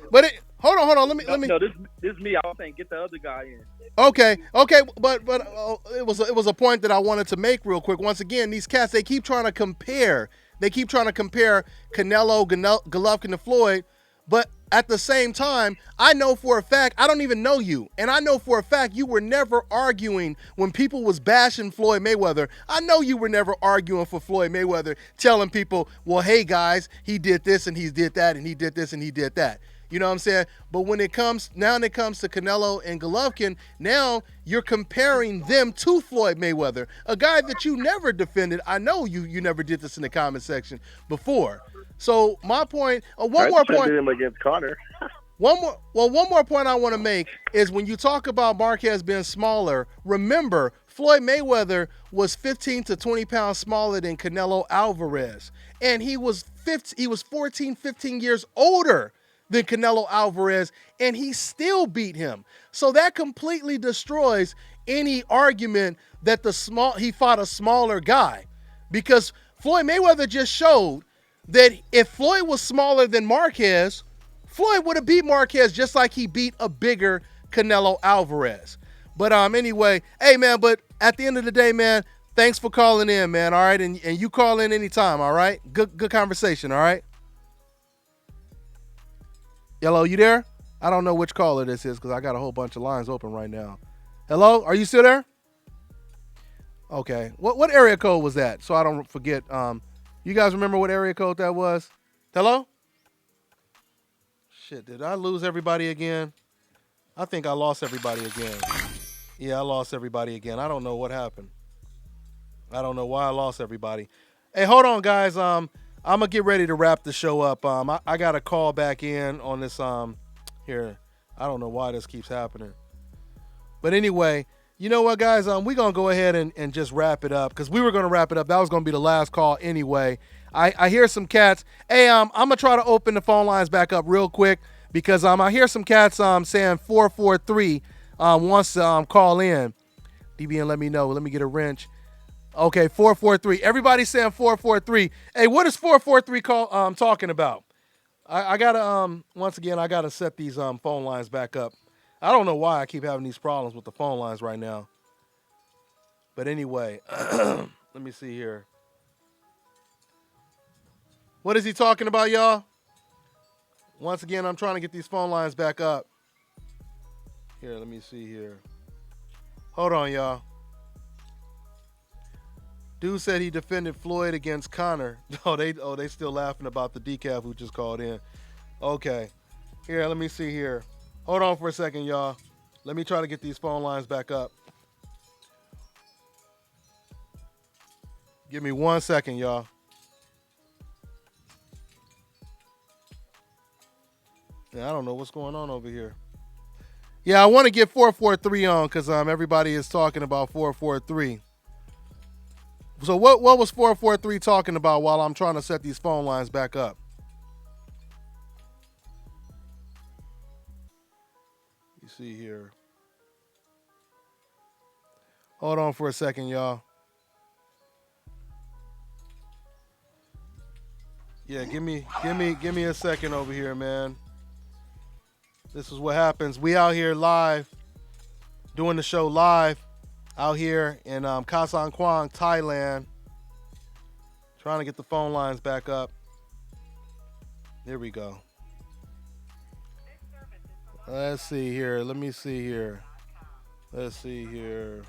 But hold on. Let me. No, this is me. I was saying get the other guy in. Okay, but it was a point that I wanted to make real quick. Once again, these cats, they keep trying to compare. They keep trying to compare Canelo, Golovkin to Floyd, but at the same time, I know for a fact, I don't even know you, and I know for a fact you were never arguing when people was bashing Floyd Mayweather. I know you were never arguing for Floyd Mayweather, telling people, well, hey guys, he did this and he did that and he did this and he did that. You know what I'm saying? But when it comes to Canelo and Golovkin, now you're comparing them to Floyd Mayweather, a guy that you never defended. I know you never did this in the comment section before. So my point, one more point. Him against Conor. One more point I want to make is when you talk about Marquez being smaller, remember Floyd Mayweather was 15 to 20 pounds smaller than Canelo Alvarez, and he was 14, 15 years older than Canelo Alvarez, and he still beat him. So that completely destroys any argument that he fought a smaller guy, because Floyd Mayweather just showed that if Floyd was smaller than Marquez, Floyd would have beat Marquez just like he beat a bigger Canelo Alvarez. But anyway, hey man, but at the end of the day, man, thanks for calling in, man. All right, and you call in anytime. All right, good conversation. All right. Hello, you there? I don't know which caller this is because I got a whole bunch of lines open right now. Hello, are you still there? Okay. What area code was that? So I don't forget. You guys remember what area code that was? Hello? Shit, did I lose everybody again? I think I lost everybody again. Yeah, I lost everybody again. I don't know what happened. I don't know why I lost everybody. Hey, hold on, guys. I'm gonna get ready to wrap the show up. I got to call back in on this here. I don't know why this keeps happening. But anyway, you know what, guys? We're gonna go ahead and just wrap it up because we were gonna wrap it up. That was gonna be the last call anyway. I hear some cats. Hey, I'm gonna try to open the phone lines back up real quick because I hear some cats saying 443 wants to call in. DBN, let me know. Let me get a wrench. Okay, 443. Everybody's saying 443. Hey, what is 443 talking about? I gotta once again I gotta set these phone lines back up. I don't know why I keep having these problems with the phone lines right now. But anyway, let me see here. What is he talking about, y'all? Once again, I'm trying to get these phone lines back up. Here, let me see here. Hold on, y'all. Dude said he defended Floyd against Conor. They still laughing about the decaf who just called in. Okay. Here, let me see here. Hold on for a second, y'all. Let me try to get these phone lines back up. Give me 1 second, y'all. Yeah, I don't know what's going on over here. Yeah, I want to get 443 on because everybody is talking about 443. So what was 443 talking about while I'm trying to set these phone lines back up? You see here. Hold on for a second, y'all. Yeah, give me a second over here, man. This is what happens. We out here live, doing the show live, out here in Koh San Kwang, Thailand. Trying to get the phone lines back up. There we go. Let's see here. Let me see here. Let's see here.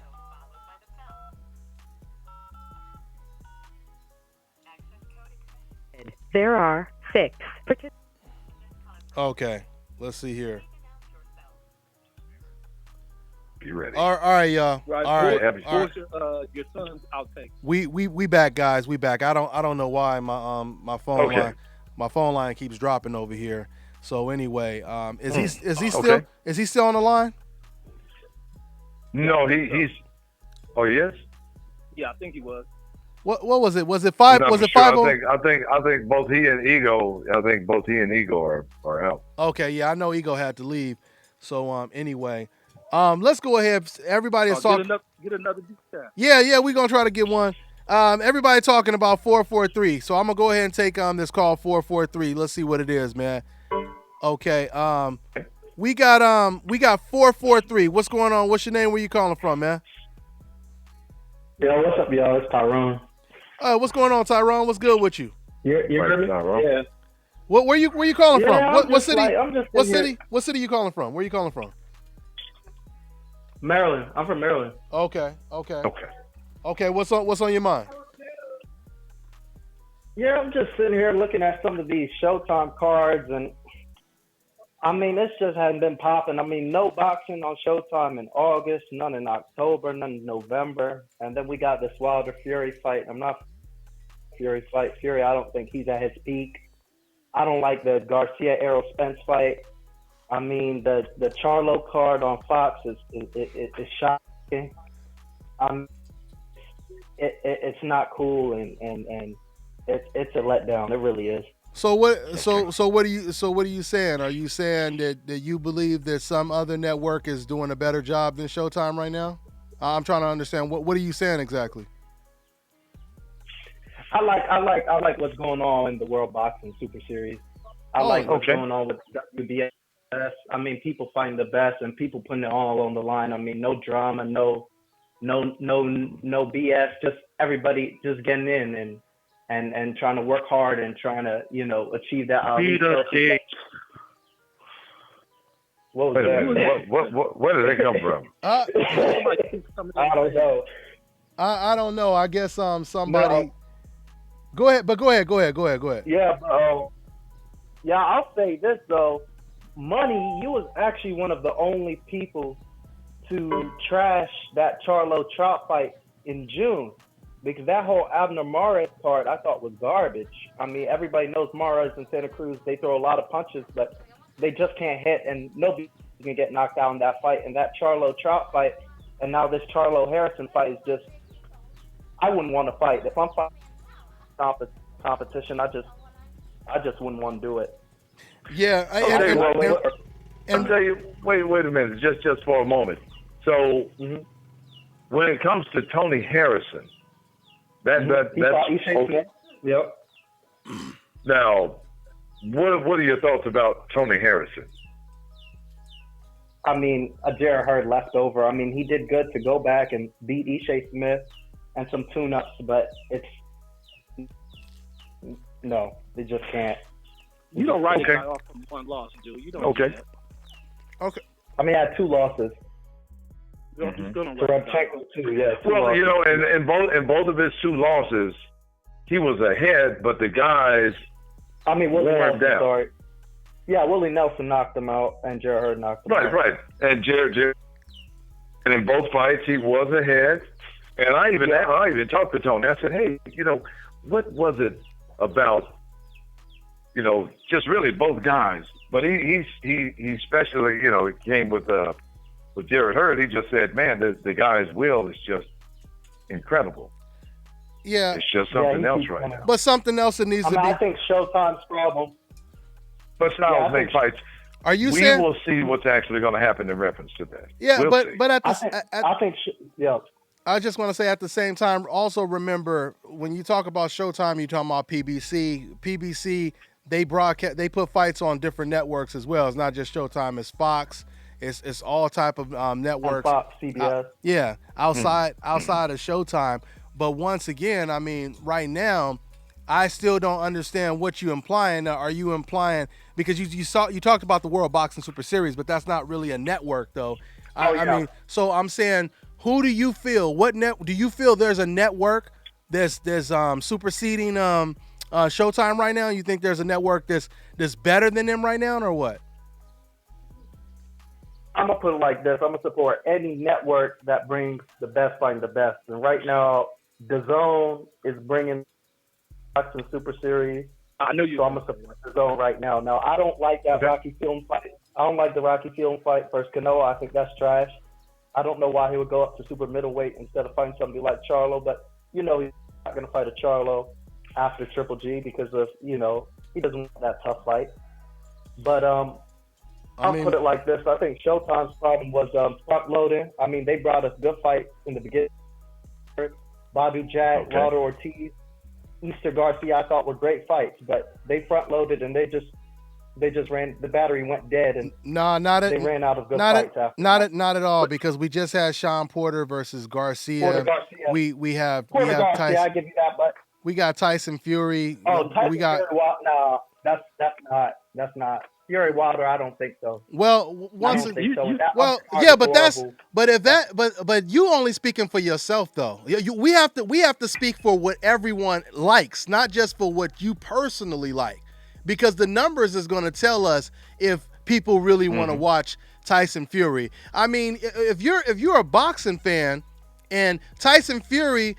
There are 6. Okay. Let's see here. Be ready. All right, y'all. Right. All right. What was your son's outtake? We back, guys. We back. I don't know why my phone line keeps dropping over here. So anyway, is he still on the line? No, he's. Oh, he is. Yeah, I think he was. What was it? Was it five? No, was it sure. 5? I think both he and Ego. I think both he and Ego are out. Okay, yeah, I know Ego had to leave. So anyway, let's go ahead. Everybody is talking. Get another deep time. Yeah, we're gonna try to get one. Everybody talking about 443. So I'm gonna go ahead and take this call 443. Let's see what it is, man. Okay. We got 443. What's going on? What's your name? Where you calling from, man? Yo, what's up, y'all? It's Tyrone. What's going on, Tyrone? What's good with you? You're good, Yeah. Where you calling from? What city? What city you calling from? Where you calling from? Maryland. I'm from Maryland. Okay. What's on your mind? Yeah, I'm just sitting here looking at some of these Showtime cards, and I mean, this just hasn't been popping. I mean, no boxing on Showtime in August, none in October, none in November, and then we got this Wilder Fury fight. I'm not Fury fight. Fury, I don't think he's at his peak. I don't like the Garcia Errol Spence fight. I mean, the Charlo card on Fox is shocking. It's not cool, and it's a letdown. It really is. So what are you saying? Are you saying that you believe that some other network is doing a better job than Showtime right now? I'm trying to understand what are you saying exactly? I like what's going on in the World Boxing Super Series. I like what's going on with WBS. I mean, people fighting the best and people putting it all on the line. I mean, no drama, no BS. Just everybody just getting in and trying to work hard and trying to achieve that. What was that? Where did they come from? I don't know. I don't know. I guess somebody. No. Go ahead. Yeah, yeah. I'll say this though, Money, you was actually one of the only people to trash that Charlo Trout fight in June, because that whole Abner Mares part I thought was garbage. I mean, everybody knows Mares and Santa Cruz, they throw a lot of punches, but they just can't hit, and nobody can get knocked out in that fight. And that Charlo Trout fight, and now this Charlo Harrison fight is just, I wouldn't want to fight. If I'm fighting competition, I just wouldn't want to do it. Yeah, I'll tell you. Wait a minute, just for a moment. So, when it comes to Tony Harrison, that's Yep. Now, what are your thoughts about Tony Harrison? I mean, a Jarrett Hurd leftover. I mean, he did good to go back and beat Ishii Smith and some tune-ups, but no, they just can't. You don't write a guy off from one loss, dude. You don't do that. Okay. I mean, I had 2 losses. Rabchenko too, yeah. Well, you know, in both of his 2 losses, he was ahead, but the guys Willie wore him Nelson, down. sorry. Yeah, Willie Nelson knocked him out, and Jarrett Hurd knocked him out. Right. And Jared, and in both fights, he was ahead. And I even talked to Tony. I said, hey, you know, what was it about, you know, just really both guys? But he especially, you know, it came with Jarrett Hurd. He just said, man, the guy's will is just incredible. Yeah. It's just something else right now. But something else that needs to be. I think Showtime's problem. But styles make fights. Are you saying? We will see what's actually going to happen in reference to that. Yeah, we'll but see. but I just want to say at the same time, also remember when you talk about Showtime, you're talking about PBC. PBC, they put fights on different networks as well. It's not just Showtime. It's Fox. It's all type of networks. And Fox, CBS. Outside of Showtime. But once again, I mean, right now, I still don't understand what you're implying. Are you implying because you talked about the World Boxing Super Series, but that's not really a network though. I mean, so I'm saying, who do you feel? Do you feel there's a network that's superseding Showtime right now? You think there's a network that's better than them right now, or what? I'm gonna put it like this: I'm gonna support any network that brings the best fighting the best. And right now, DAZN is bringing Boxing Super Series. I know you. So I'm gonna support DAZN right now. Now, I don't like that Rocky Film fight. I don't like the Rocky Film fight versus Canelo. I think that's trash. I don't know why he would go up to super middleweight instead of fighting somebody like Charlo, but you know he's not gonna fight a Charlo after Triple G because of, you know, he doesn't want that tough fight. But I'll put it like this. I think Showtime's problem was front loading. I mean, they brought us good fights in the beginning. Badu Jack, Wilder Ortiz, Easter Garcia, I thought were great fights, but they front loaded and they just ran, the battery went dead, and they ran out of good fights after. Not at all, because we just had Sean Porter versus Garcia. We have Tyson. I give you that, but we got Tyson Fury. Tyson Fury. No, that's not Fury Wilder. I don't think so. Well, but you only speaking for yourself though. We have to speak for what everyone likes, not just for what you personally like. Because the numbers is going to tell us if people really want to watch Tyson Fury. I mean, if you're a boxing fan, and Tyson Fury,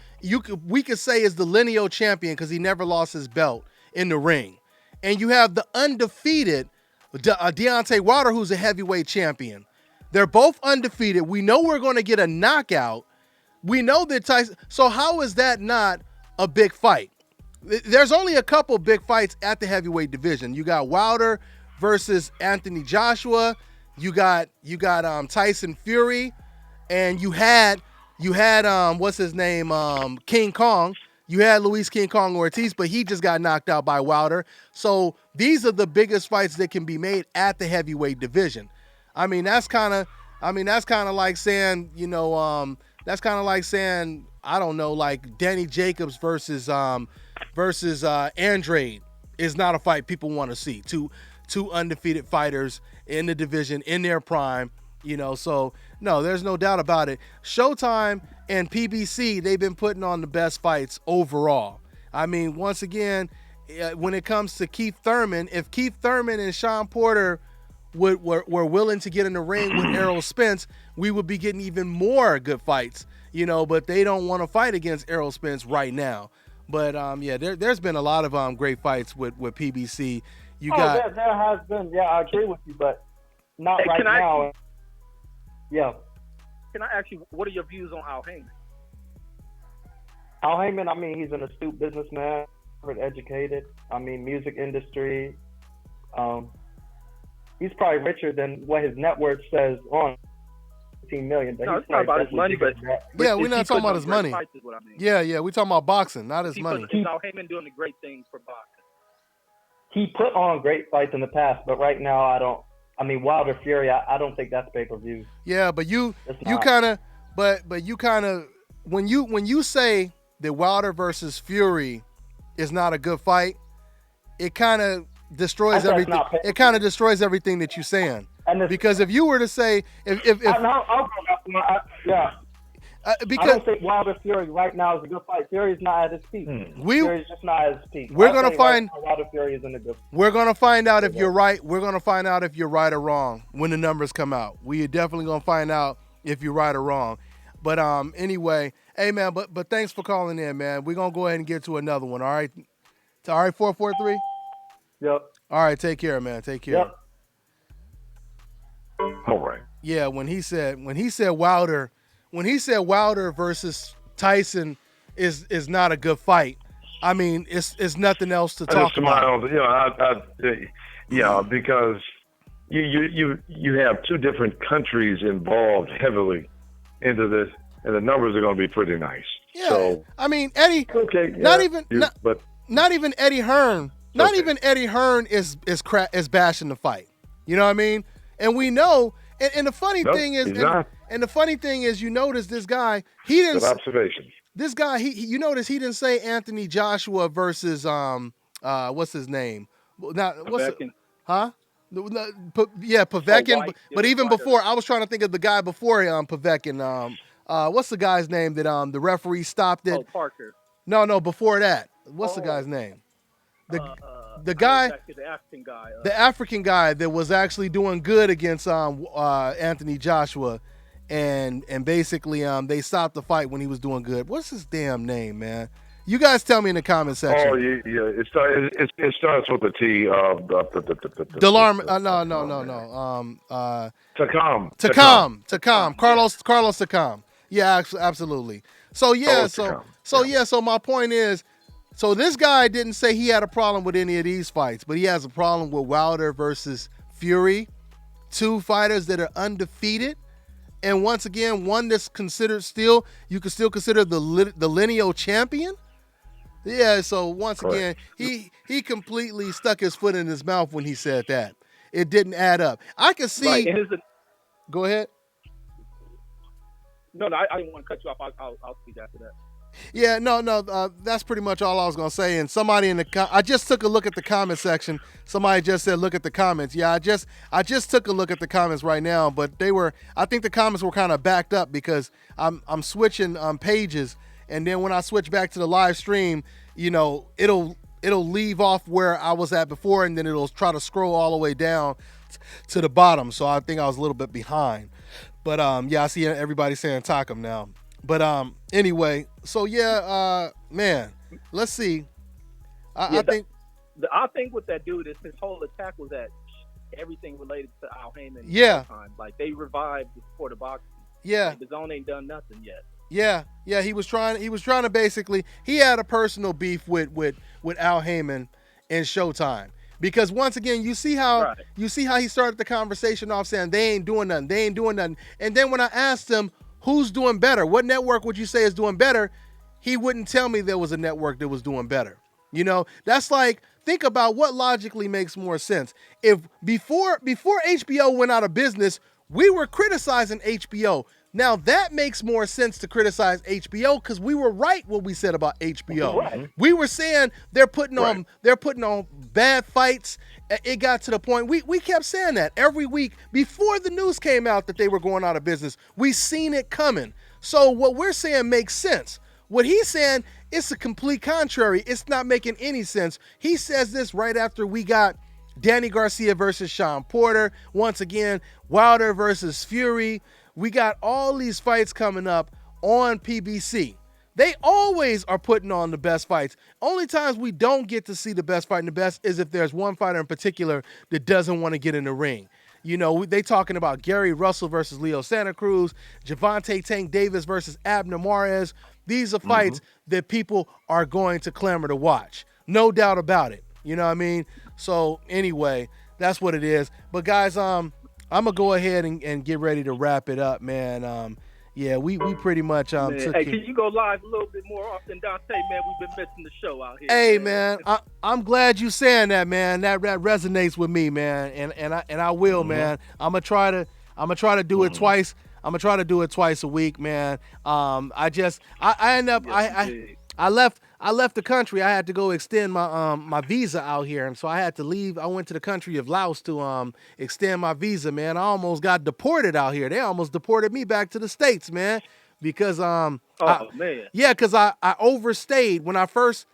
we could say is the lineal champion because he never lost his belt in the ring, and you have the undefeated Deontay Wilder, who's a heavyweight champion. They're both undefeated. We know we're going to get a knockout. We know that Tyson. So how is that not a big fight? There's only a couple big fights at the heavyweight division. You got Wilder versus Anthony Joshua. You got Tyson Fury, and you had what's his name, King Kong. You had Luis King Kong Ortiz, but he just got knocked out by Wilder. So these are the biggest fights that can be made at the heavyweight division. I mean, that's kind of like saying, you know, I don't know, like Danny Jacobs versus Andrade is not a fight people want to see. Two undefeated fighters in the division in their prime, you know. So no, there's no doubt about it. Showtime and PBC, they've been putting on the best fights overall. I mean, once again, when it comes to Keith Thurman, if Keith Thurman and Sean Porter were willing to get in the ring with Errol Spence, we would be getting even more good fights, you know. But they don't want to fight against Errol Spence right now. But there's been a lot of great fights with PBC. There has been. Yeah, I agree with you, but not right now. Can I ask you, what are your views on Al Heyman? Al Heyman, I mean, he's an astute businessman, educated. I mean, music industry. He's probably richer than what his net worth says on. $15 million. But it's not about his money, but we're not talking about his money. Yeah, we're talking about boxing, not his money. Is Al Heyman doing a great thing for boxing? He put on great fights in the past, but right now I don't I mean, Wilder Fury, I don't think that's pay-per-view. Yeah, but you kind of, but you kind of, when you say that Wilder versus Fury is not a good fight, it kind of destroys everything. It kind of destroys everything that you're saying. Because if you were to say, because I don't think Wilder Fury right now is a good fight. Fury's not at his peak. Fury's just not at his peak. We're gonna find Wilder Fury isn't a good. We're gonna find out if you're right. We're gonna find out if you're right or wrong when the numbers come out. We are definitely gonna find out if you're right or wrong. But anyway, hey man, but thanks for calling in, man. We're gonna go ahead and get to another one. All right, 443. Yep. All right, take care, man. Take care. Yep. All right. Yeah, when he said Wilder versus Tyson is not a good fight. I mean, it's nothing else to talk about. Because you have two different countries involved heavily into this, and the numbers are going to be pretty nice. Yeah, so I mean, Eddie. Okay. Not even Eddie Hearn. Not even Eddie Hearn is bashing the fight. You know what I mean? And we know. And the funny thing is, and the funny thing is, you notice this guy. He didn't. Good observation. This guy, you notice he didn't say Anthony Joshua versus what's his name? Povetkin. Povetkin. But even before, I was trying to think of the guy before Povetkin. What's the guy's name that the referee stopped it? Oh, Parker. No, before that. What's the guy's name? The guy, the African guy. The African guy that was actually doing good against Anthony Joshua, and basically they stopped the fight when he was doing good. What's his damn name, man? You guys tell me in the comment section. Oh yeah. It starts with a T. Delarm. Takam. Carlos Takam. Yeah, absolutely. So my point is. So this guy didn't say he had a problem with any of these fights, but he has a problem with Wilder versus Fury, two fighters that are undefeated, and once again, one that's considered you can still consider the lineal champion. Yeah, so once again, he completely stuck his foot in his mouth when he said that. It didn't add up. I can see. Go ahead. No, I didn't want to cut you off. I'll speak after that. Yeah, no, that's pretty much all I was gonna say. And somebody I just took a look at the comment section. Somebody just said, "Look at the comments." Yeah, I just took a look at the comments right now, but I think the comments were kind of backed up because I'm switching pages, and then when I switch back to the live stream, it'll leave off where I was at before, and then it'll try to scroll all the way down to the bottom. So I think I was a little bit behind. But I see everybody saying Takam now. But anyway, so man, let's see. I think the odd thing with that dude is his whole attack was that everything related to Al Heyman. Yeah, like they revived the sport of boxing. Yeah, like the zone ain't done nothing yet. Yeah. He was trying to basically. He had a personal beef with Al Heyman in Showtime. Because once again, you see how he started the conversation off saying they ain't doing nothing, and then when I asked him who's doing better, what network would you say is doing better, he wouldn't tell me there was a network that was doing better. That's like, think about what logically makes more sense. If before HBO went out of business, we were criticizing HBO. Now that makes more sense to criticize HBO because we were right what we said about HBO. Right. We were saying they're putting on bad fights. It got to the point we kept saying that every week before the news came out that they were going out of business. We seen it coming. So what we're saying makes sense. What he's saying, it's a complete contrary. It's not making any sense. He says this right after we got Danny Garcia versus Sean Porter. Once again, Wilder versus Fury. We got all these fights coming up on PBC. They always are putting on the best fights. Only times we don't get to see the best fight and the best is if there's one fighter in particular that doesn't want to get in the ring. They talking about Gary Russell versus Leo Santa Cruz, Gervonta Tank Davis versus Abner Mares. These are fights that people are going to clamor to watch. No doubt about it. You know what I mean? So anyway, that's what it is. But guys, I'm going to go ahead and get ready to wrap it up, man. Yeah, we pretty much Man, took hey, it. can you go live a little bit more often, Dante? Man, we've been missing the show out here. Hey man, I'm glad you saying that, man. That resonates with me, man. And I will, man. I'm gonna try to do it twice. I'm gonna try to do it twice a week, man. I end up I left the country. I had to go extend my visa out here, and so I had to leave. I went to the country of Laos to extend my visa, man. I almost got deported out here. They almost deported me back to the States, man, because man. Yeah, because I overstayed when I first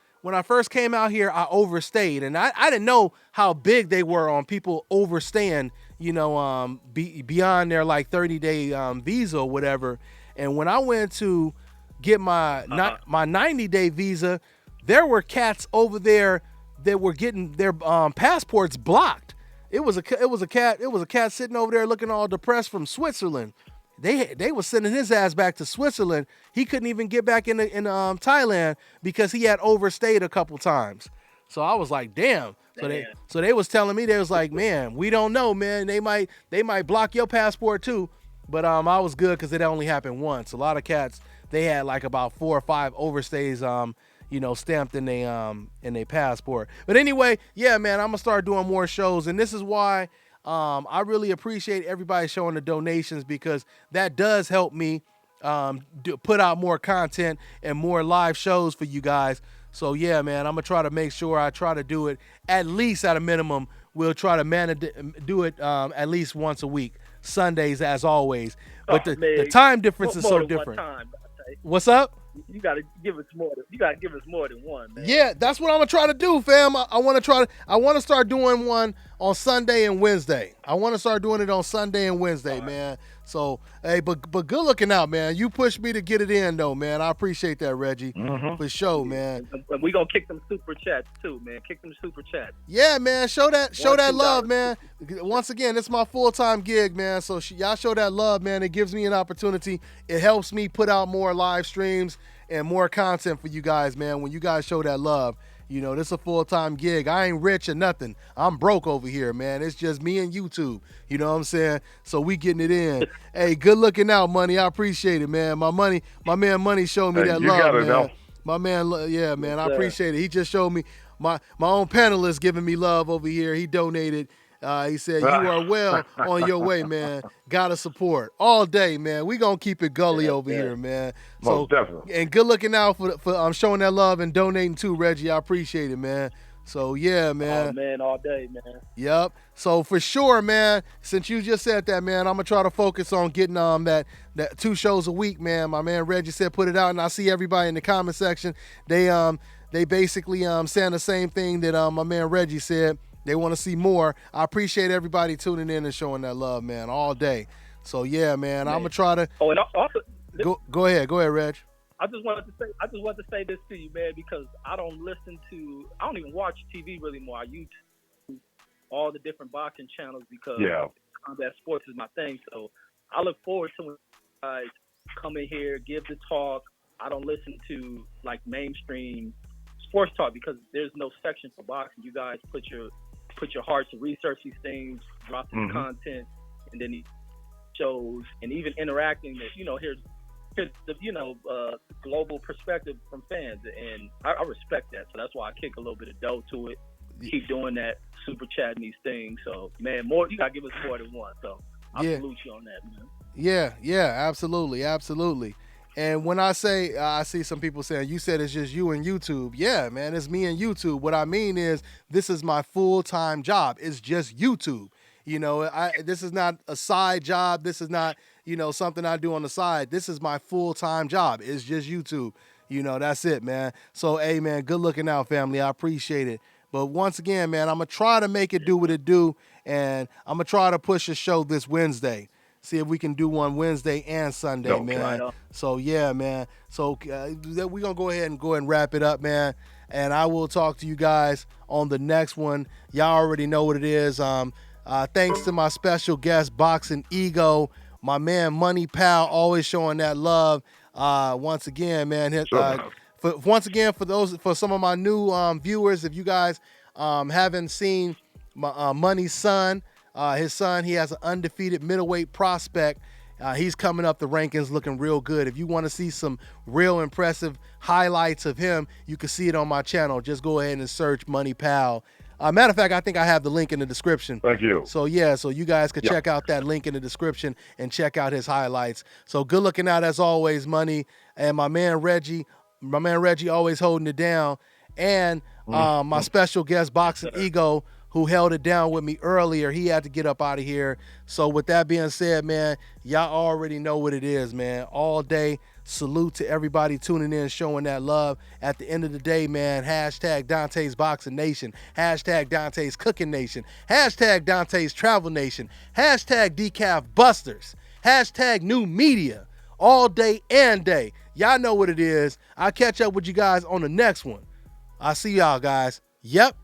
came out here. I overstayed, and I didn't know how big they were on people overstaying, beyond their like 30-day visa or whatever. And when I went to get my 90-day visa, there were cats over there that were getting their passports blocked. It was a cat sitting over there looking all depressed from Switzerland. They were sending his ass back to Switzerland. He couldn't even get back in Thailand because he had overstayed a couple times. So I was like, damn. So they was telling me, they was like, man, we don't know, man. They might block your passport too. But I was good because it only happened once. A lot of cats, they had like about 4 or 5 overstays, stamped in their passport. But anyway, yeah, man, I'm gonna start doing more shows, and this is why I really appreciate everybody showing the donations, because that does help me put out more content and more live shows for you guys. So yeah, man, I'm gonna try to make sure I try to do it at least at a minimum. We'll try to do it at least once a week, Sundays as always. But the time difference is so different. What's up? You gotta give us more. You gotta give us more than one, man. Yeah, that's what I'm gonna try to do, fam. I want to start doing one on Sunday and Wednesday. I want to start doing it on Sunday and Wednesday, man. So, hey, but good looking out, man. You pushed me to get it in, though, man. I appreciate that, Reggie, for sure, man. And we gonna kick them super chats too, man. Kick them super chats. Yeah, man. Show that love, man. Once again, it's my full-time gig, man. So y'all show that love, man. It gives me an opportunity. It helps me put out more live streams and more content for you guys, man. When you guys show that love, this is a full-time gig. I ain't rich or nothing. I'm broke over here, man. It's just me and YouTube. You know what I'm saying? So we getting it in. Hey, good looking out, Money. I appreciate it, man. My man Money showed me that love, man. Know. My man, yeah, man. I appreciate it. He just showed me my own panelist giving me love over here. He donated. He said, you are well on your way, man. Gotta support all day, man. We gonna keep it gully over here, man. Most definitely. And good looking out for showing that love and donating too, Reggie. I appreciate it, man. So yeah, man. Oh man, all day, man. Yep. So for sure, man. Since you just said that, man, I'm gonna try to focus on getting that 2 shows a week, man. My man Reggie said put it out, and I see everybody in the comment section. They basically saying the same thing that my man Reggie said. They want to see more. I appreciate everybody tuning in and showing that love, man, all day. So yeah, man, I'm gonna try to. Oh, and also, go ahead, Reg. I just wanted to say this to you, man, because I don't even watch TV really more. I YouTube all the different boxing channels because combat sports is my thing. So I look forward to when you guys come in here, give the talk. I don't listen to like mainstream sports talk because there's no section for boxing. You guys put your heart to research these things, drop this content, and then these shows, and even interacting that, here's the global perspective from fans, and I respect that. So that's why I kick a little bit of dough to it. Keep doing that, super chatting these things. So man, you gotta give us more than one. So I salute you on that, man. Yeah, absolutely. And when I say, I see some people saying, you said it's just you and YouTube. Yeah, man, it's me and YouTube. What I mean is this is my full-time job. It's just YouTube. This is not a side job. This is not, something I do on the side. This is my full-time job. It's just YouTube. That's it, man. So, hey, man, good looking out, family. I appreciate it. But once again, man, I'm going to try to make it do what it do, and I'm going to try to push a show this Wednesday. See if we can do one Wednesday and Sunday, man. So, yeah, man. So, we're going to go ahead and wrap it up, man. And I will talk to you guys on the next one. Y'all already know what it is. Thanks to my special guest, Boxingego, my man Money Powell, always showing that love. Once again, man. For some of my new viewers, if you guys haven't seen Money's son, his son, he has an undefeated middleweight prospect. He's coming up the rankings looking real good. If you want to see some real impressive highlights of him, you can see it on my channel. Just go ahead and search Money Powell. Matter of fact, I think I have the link in the description. Thank you. So you guys can check out that link in the description and check out his highlights. So good looking out as always, Money. And my man Reggie always holding it down. And my special guest, Boxingego, who held it down with me earlier. He had to get up out of here. So with that being said, man, y'all already know what it is, man. All day, salute to everybody tuning in, showing that love. At the end of the day, man, hashtag Dante's Boxing Nation, hashtag Dante's Cooking Nation, hashtag Dante's Travel Nation, hashtag Decaf Busters, hashtag New Media, all day and day. Y'all know what it is. I'll catch up with you guys on the next one. I'll see y'all, guys. Yep.